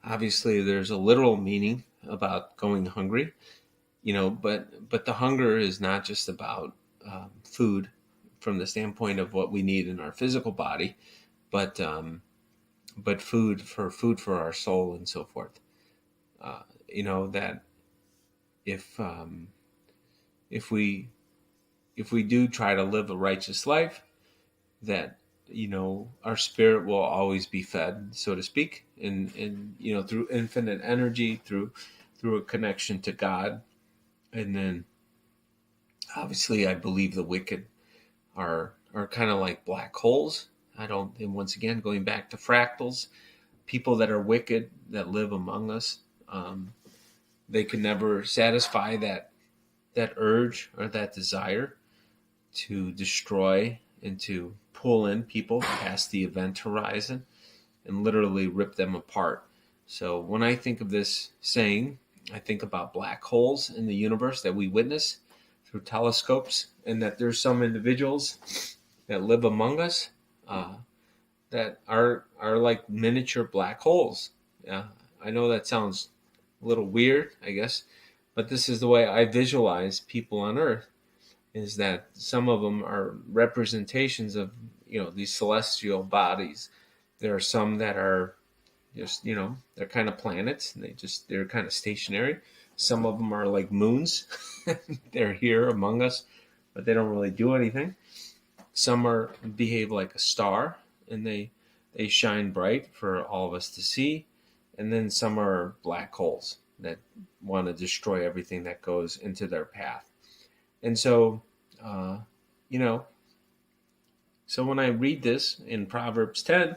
obviously there's a literal meaning about going hungry, but the hunger is not just about food from the standpoint of what we need in our physical body, but food for our soul and so forth. That if if we if we do try to live a righteous life, that our spirit will always be fed, so to speak, and through infinite energy, through a connection to God. And then obviously I believe the wicked are kind of like black holes. I don't And once again, going back to fractals, people that are wicked that live among us, they can never satisfy that urge or that desire to destroy and to pull in people past the event horizon. and literally rip them apart. So when I think of this saying, I think about black holes in the universe that we witness through telescopes, and that there's some individuals that live among us uh, that are like miniature black holes. Yeah, I know that sounds a little weird, I guess, but this is the way I visualize people on Earth. Is that some of them are representations of these celestial bodies. There are some that are just they're kind of planets, and they're kind of stationary. Some of them are like moons. They're here among us, but they don't really do anything. Some are behave like a star, and they shine bright for all of us to see. And then some are black holes that want to destroy everything that goes into their path. And so, uh, you know, so when I read this in Proverbs 10,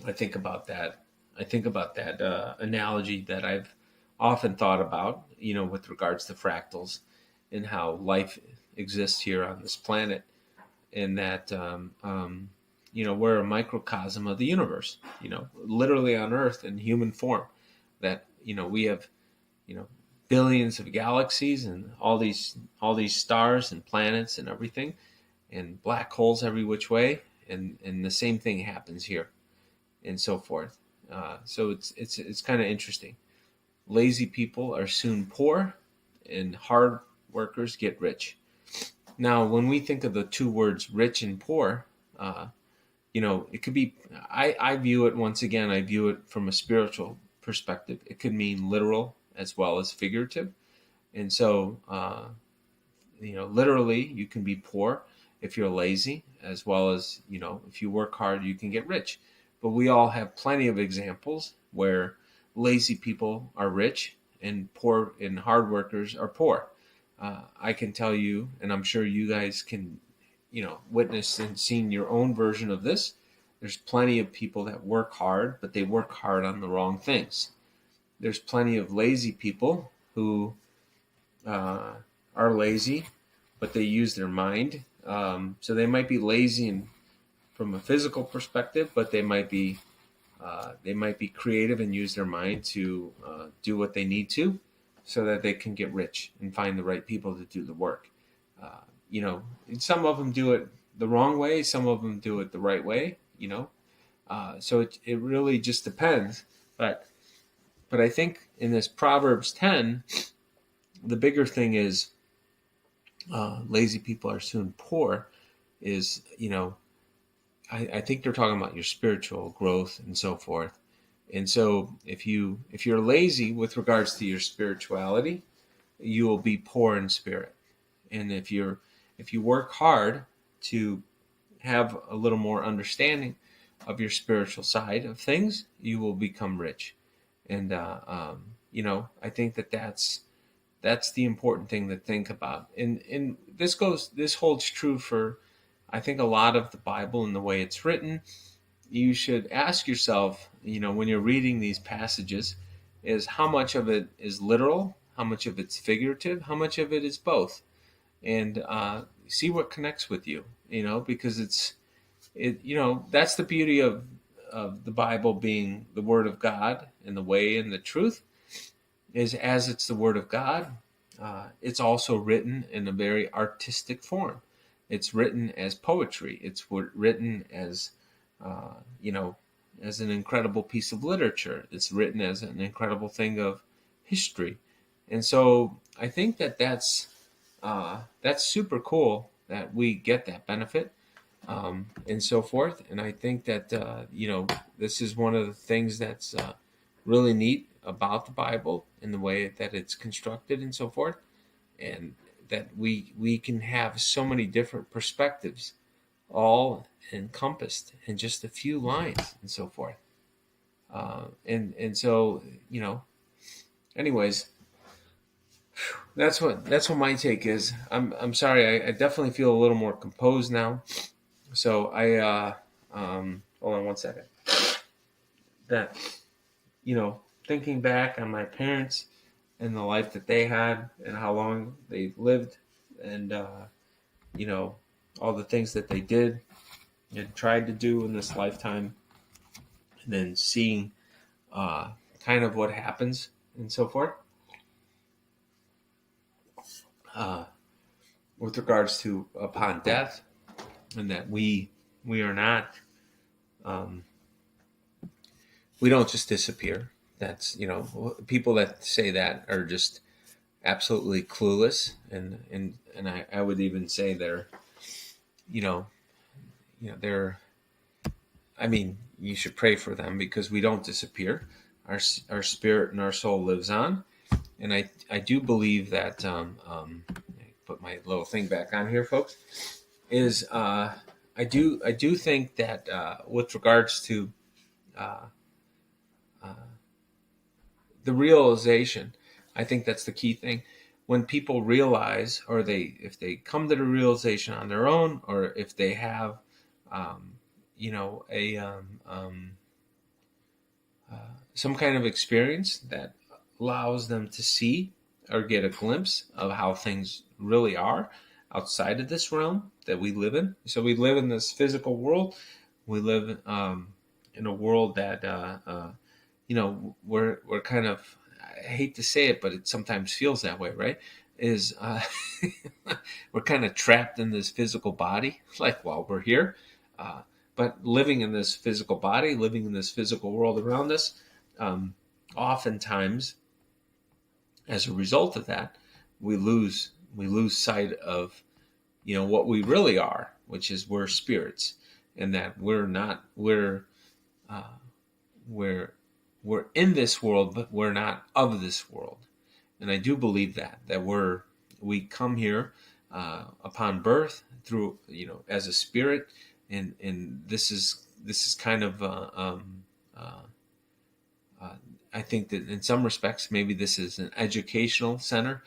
I think about that. I think about that analogy that I've often thought about, with regards to fractals and how life exists here on this planet, and that we're a microcosm of the universe. Literally on Earth in human form. That we have billions of galaxies and all these stars and planets and everything, and black holes every which way, and the same thing happens here, and so forth. So it's kind of interesting. Lazy people are soon poor, and hard workers get rich. Now, when we think of the two words rich and poor, uh, it could be, I view it, once again, I view it from a spiritual perspective. It could mean literal as well as figurative. And so, literally, you can be poor if you're lazy, as well as, if you work hard, you can get rich. But we all have plenty of examples where lazy people are rich and poor and hard workers are poor. I can tell you, and I'm sure you guys can, witness and seen your own version of this. There's plenty of people that work hard, but they work hard on the wrong things. There's plenty of lazy people who uh, are lazy, but they use their mind. So they might be lazy from a physical perspective, but they might be creative and use their mind to do what they need to, so that they can get rich and find the right people to do the work. Uh, some of them do it the wrong way, some of them do it the right way. So it really just depends. But I think in this Proverbs 10, the bigger thing is lazy people are soon poor. Is I think they're talking about your spiritual growth and so forth. And so if you're lazy with regards to your spirituality, you will be poor in spirit. And if you work hard to have a little more understanding of your spiritual side of things, you will become rich. And I think that's the important thing to think about. And this holds true for, I think, a lot of the Bible and the way it's written. You should ask yourself, when you're reading these passages, is how much of it is literal, how much of it's figurative, how much of it is both, and see what connects with you. Because that's the beauty of the Bible being the Word of God and the way and the truth. Is as it's the Word of God, it's also written in a very artistic form. It's written as poetry. It's written as, uh, you know, as an incredible piece of literature. It's written as an incredible thing of history. And so I think that's super cool that we get that benefit, and so forth. And I think that this is one of the things that's really neat about the Bible and the way that it's constructed and so forth, and that we can have so many different perspectives, all encompassed in just a few lines and so forth. And so anyways, that's what my take is. I'm sorry. I definitely feel a little more composed now. So hold on one second. That thinking back on my parents and the life that they had and how long they lived, and all the things that they did and tried to do in this lifetime. and then seeing kind of what happens and so forth uh, with regards to upon death, and that we are not um, we don't just disappear. That's, people that say that are just absolutely clueless, and I would even say they're you know they're, I mean, you should pray for them, because we don't disappear. Our spirit and our soul lives on, and I do believe that put my little thing back on here, folks. Is I do think that with regards to uh, uh, the realization, I think that's the key thing. When people realize, or if they come to the realization on their own, or if they have, a uh, some kind of experience that allows them to see or get a glimpse of how things really are outside of this realm that we live in. So we live in this physical world. We live in a world that we're kind of, I hate to say it, but it sometimes feels that way, right? Is we're kind of trapped in this physical body, like while we're here. Uh, but living in this physical body, living in this physical world around us, um, oftentimes, as a result of that, we lose sight of what we really are, which is we're spirits, and that uh, we're we're in this world, but we're not of this world. And I do believe that we come here upon birth through, as a spirit, and this is kind of uh, uh, I think that in some respects maybe this is an educational center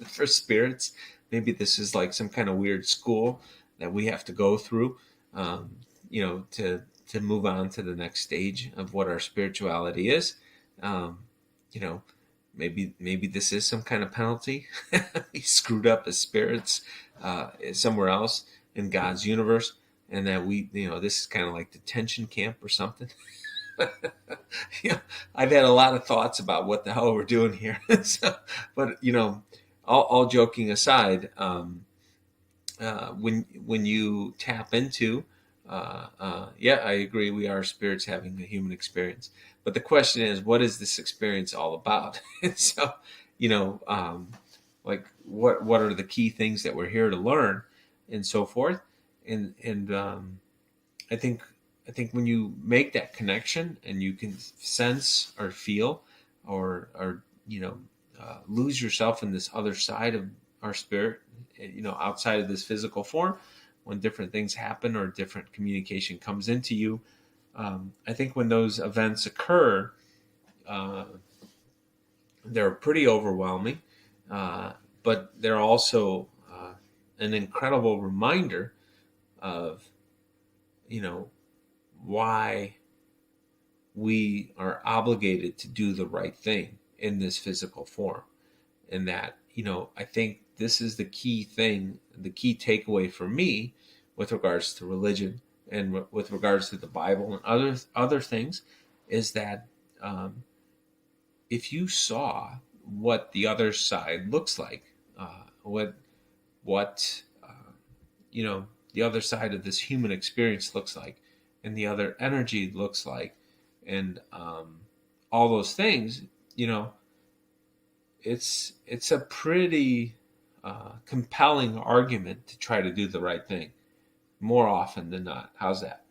for spirits. Maybe this is like some kind of weird school that we have to go through, um, to move on to the next stage of what our spirituality is. Um, you know, maybe this is some kind of penalty. We screwed up as spirits somewhere else in God's universe, and that this is kind of like detention camp or something. Yeah, I've had a lot of thoughts about what the hell we're doing here. So, but all joking aside, when you tap into, yeah, I agree. We are spirits having a human experience, but the question is, what is this experience all about? And so, like what are the key things that we're here to learn, and so forth, and I think I think when you make that connection and you can sense or feel or lose yourself in this other side of our spirit, outside of this physical form, when different things happen or different communication comes into you, I think when those events occur, uh, they're pretty overwhelming, uh, but they're also an incredible reminder of you know why we are obligated to do the right thing in this physical form. And that, I think this is the key thing, the key takeaway for me with regards to religion and with regards to the Bible and other things, is that um, if you saw what the other side looks like, what the other side of this human experience looks like, and the other energy looks like, and all those things, you know, it's a pretty compelling argument to try to do the right thing more often than not. How's that?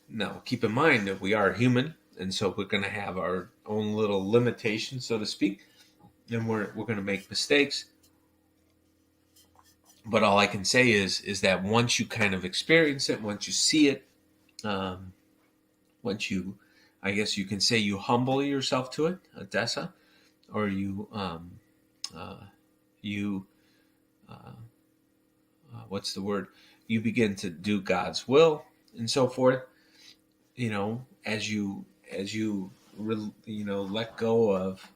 Now, keep in mind that we are human, and so we're going to have our own little limitations, so to speak, and we're going to make mistakes. But all I can say is that once you kind of experience it, once you see it, um, once you, I guess you can say, you humble yourself to it, Odessa, or uh, you, uh, what's the word? You begin to do God's will and so forth. As you let go of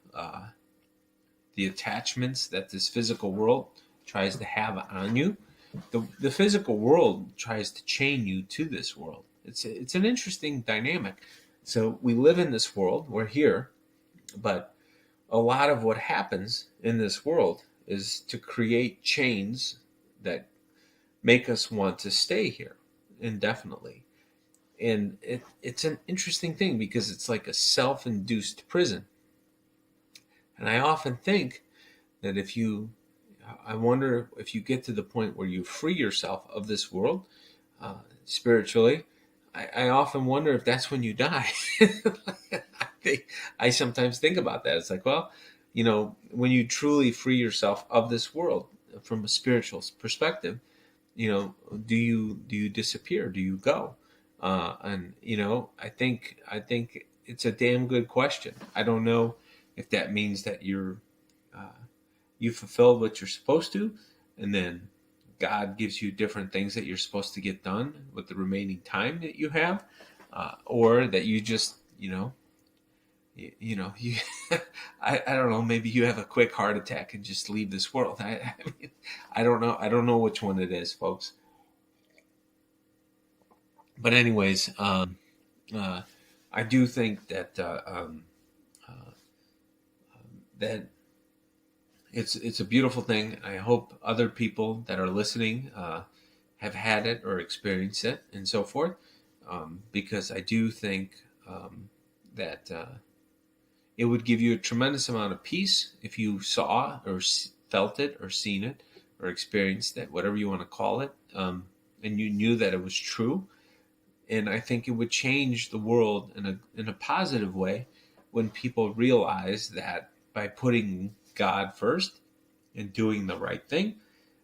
the attachments that this physical world tries to have on you. The physical world tries to chain you to this world. It's an interesting dynamic. So we live in this world. We're here, but a lot of what happens in this world is to create chains that make us want to stay here indefinitely. And it's an interesting thing because it's like a self-induced prison. And I often think that I wonder if you get to the point where you free yourself of this world spiritually. I often wonder if that's when you die. I sometimes think about that. It's like, well, when you truly free yourself of this world from a spiritual perspective, do you disappear? Do you go? And I think it's a damn good question. I don't know if that means that uh, you fulfilled what you're supposed to, and then God gives you different things that you're supposed to get done with the remaining time that you have, or that you just you I don't know, maybe you have a quick heart attack and just leave this world. I don't know which one it is, folks. But anyways, uh, I do think that it's a beautiful thing. I hope other people that are listening have had it or experienced it and so forth, because I do think that it would give you a tremendous amount of peace if you saw or felt it or seen it or experienced it, whatever you want to call it, and you knew that it was true. And I think it would change the world in a positive way when people realize that by putting God first and doing the right thing,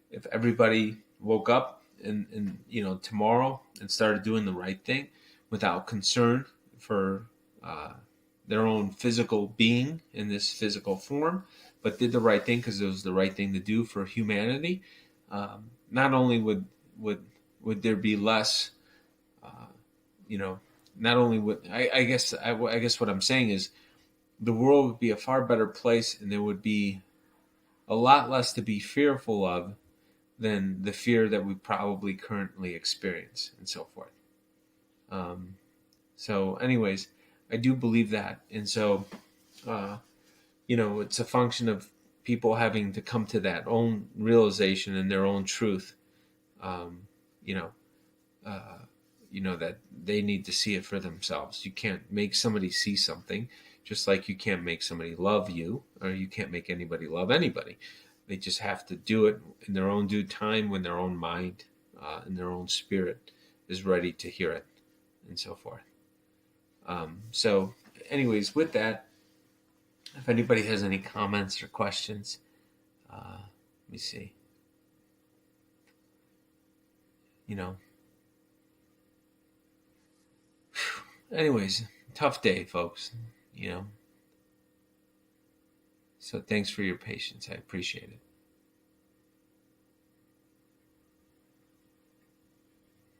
if everybody woke up and tomorrow and started doing the right thing without concern for uh, their own physical being in this physical form, but did the right thing because it was the right thing to do for humanity, not only would there be less, uh, you know, not only would I guess what I'm saying is the world would be a far better place, and there would be a lot less to be fearful of than the fear that we probably currently experience and so forth. Um, anyways, I do believe that, and so uh, it's a function of people having to come to that own realization and their own truth. Um, you know, uh, that they need to see it for themselves. You can't make somebody see something, just like you can't make somebody love you, or you can't make anybody love anybody. They just have to do it in their own due time when their own mind and their own spirit is ready to hear it, and so forth. Anyways, with that, if anybody has any comments or questions, let me see. You know, anyways, tough day, folks. You know, so thanks for your patience. I appreciate it.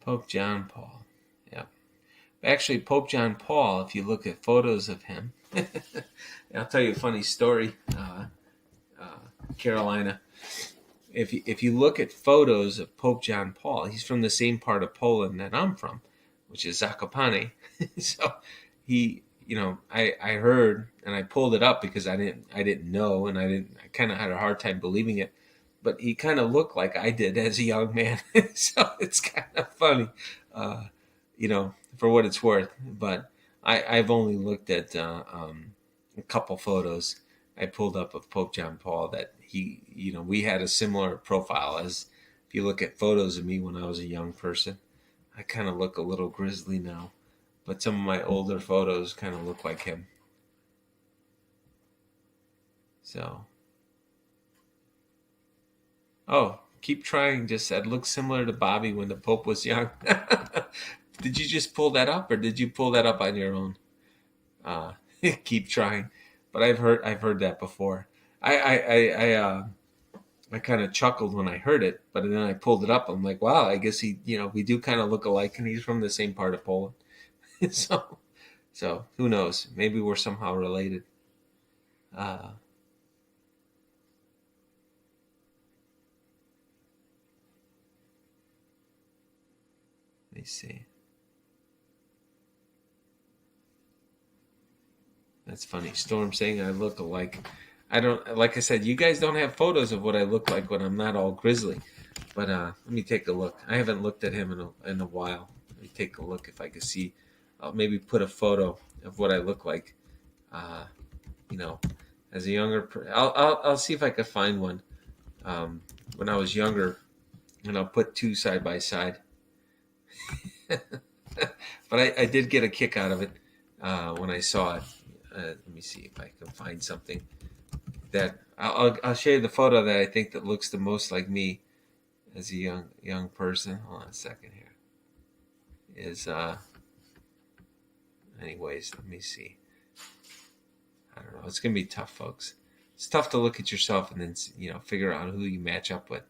Pope John Paul. Yeah. Actually, Pope John Paul, if you look at photos of him, I'll tell you a funny story, Carolina. If you look at photos of Pope John Paul, he's from the same part of Poland that I'm from, which is Zakopane. So I heard, and I pulled it up because I didn't know, and I kind of had a hard time believing it, but he kind of looked like I did as a young man. So it's kind of funny, for what it's worth. But I've only looked at a couple photos I pulled up of Pope John Paul that we had a similar profile. As if you look at photos of me when I was a young person, I kind of look a little grizzly now, but some of my older photos kind of look like him. So, oh, keep trying. Just said looks similar to Bobby when the Pope was young. Did you just pull that up, or did you pull that up on your own? Uh, keep trying. But I've heard that before. I kind of chuckled when I heard it, but then I pulled it up. I'm like, wow, I guess we do kind of look alike, and he's from the same part of Poland. so, so who knows? Maybe we're somehow related. Uh, let me see. That's funny. Storm saying I look alike. I don't, like I said, you guys don't have photos of what I look like when I'm not all grizzly. But let me take a look. I haven't looked at him in a while. Let me take a look if I can see. I'll maybe put a photo of what I look like. Uh, you know, as a I'll see if I can find one when I was younger, and I'll put two side by side. But I did get a kick out of it when I saw it. Let me see if I can find something that I'll show you the photo that I think that looks the most like me as a young person. Hold on a second here. Is anyways, let me see. I don't know. It's gonna be tough, folks. It's tough to look at yourself and then figure out who you match up with.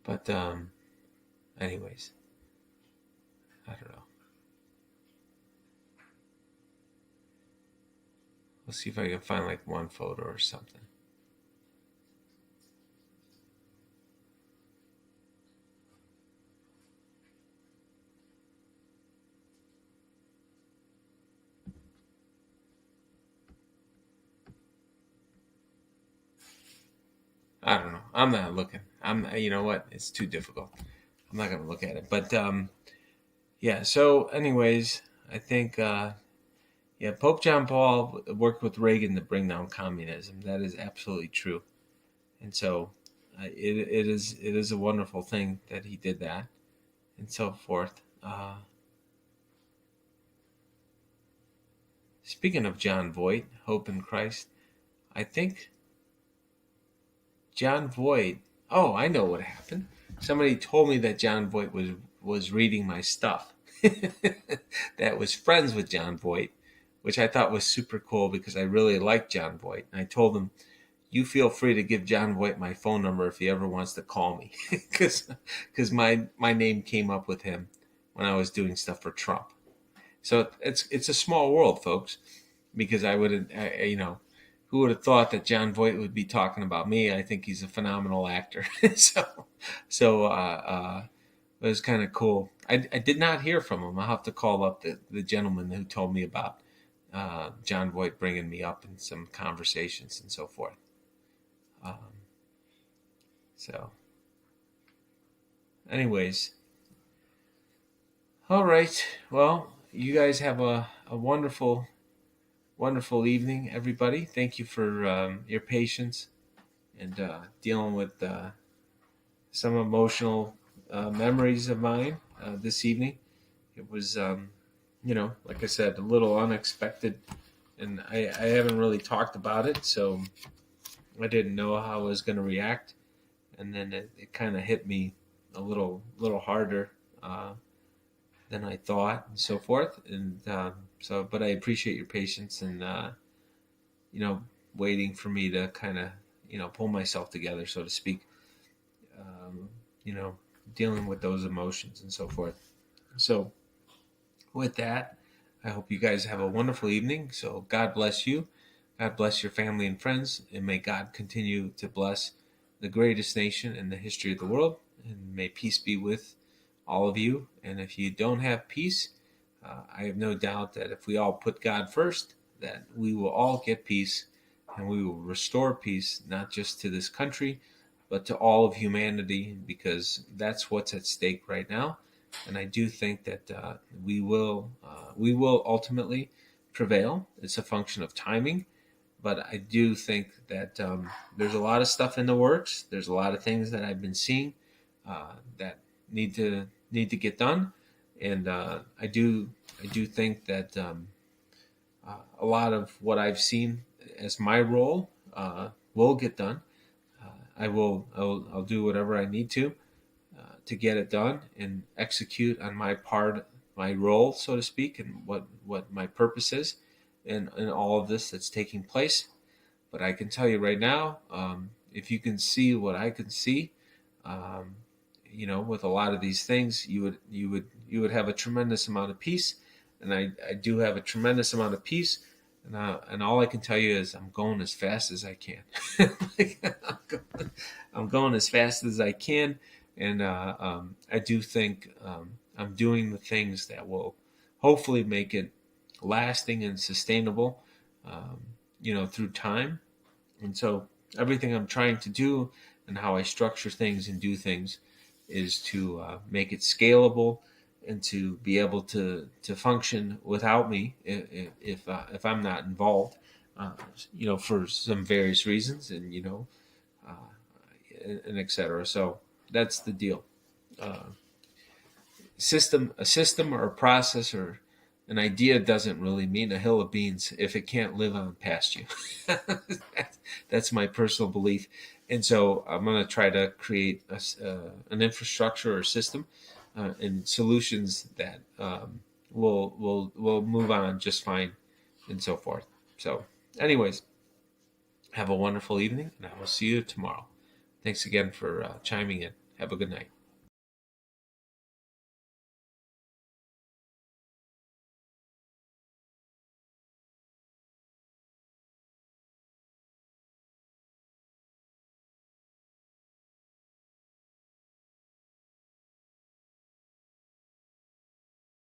But anyways, I don't know. Let's see if I can find like one photo or something. I don't know. I'm not looking. You know what? It's too difficult. I'm not going to look at it. But yeah. So, anyways, I think yeah, Pope John Paul worked with Reagan to bring down communism. That is absolutely true. And so, it is a wonderful thing that he did that, and so forth. Speaking of John Voight, Hope in Christ, I think John Voight. Oh, I know what happened. Somebody told me that John Voight was reading my stuff. That was friends with John Voight, which I thought was super cool because I really like John Voight. And I told him, "You feel free to give John Voight my phone number if he ever wants to call me," because my name came up with him when I was doing stuff for Trump. So it's a small world, folks, because I wouldn't, who would have thought that John Voight would be talking about me? I think he's a phenomenal actor. So it was kind of cool. I did not hear from him. I'll have to call up the gentleman who told me about John Voight bringing me up in some conversations and so forth. So, anyways, all right. Well, you guys have a wonderful, wonderful evening, everybody. Thank you for your patience and dealing with some emotional memories of mine this evening. It was, like I said, a little unexpected, and I haven't really talked about it, so I didn't know how I was going to react, and then it kind of hit me a little harder than I thought, and so forth, and but I appreciate your patience and waiting for me to kind of pull myself together, so to speak. Um, you know, Dealing with those emotions and so forth. So, with that, I hope you guys have a wonderful evening. So, God bless you. God bless your family and friends. And may God continue to bless the greatest nation in the history of the world. And may peace be with all of you. And if you don't have peace, I have no doubt that if we all put God first, that we will all get peace and we will restore peace, not just to this country, but to all of humanity, because that's what's at stake right now. And I do think that we will ultimately prevail. It's a function of timing, but I do think that there's a lot of stuff in the works. There's a lot of things that I've been seeing that need to get done, and I do think that a lot of what I've seen as my role will get done. I'll do whatever I need to get it done and execute on my part, my role, so to speak, and what my purpose is in all of this that's taking place. But I can tell you right now, if you can see what I can see, um, with a lot of these things, you would have a tremendous amount of peace, and I do have a tremendous amount of peace, and all I can tell you is I'm going as fast as I can. I'm going as fast as I can, and I do think I'm doing the things that will hopefully make it lasting and sustainable, through time. And so everything I'm trying to do and how I structure things and do things is to make it scalable and to be able to function without me if I'm not involved, for some various reasons, uh, and etc. So that's the deal. Uh, a system or a process or an idea doesn't really mean a hill of beans if it can't live on past you. That's my personal belief. And so I'm going to try to create an infrastructure or system and solutions that will move on just fine and so forth. So, anyways, have a wonderful evening, and I will see you tomorrow. Thanks again for chiming in. Have a good night.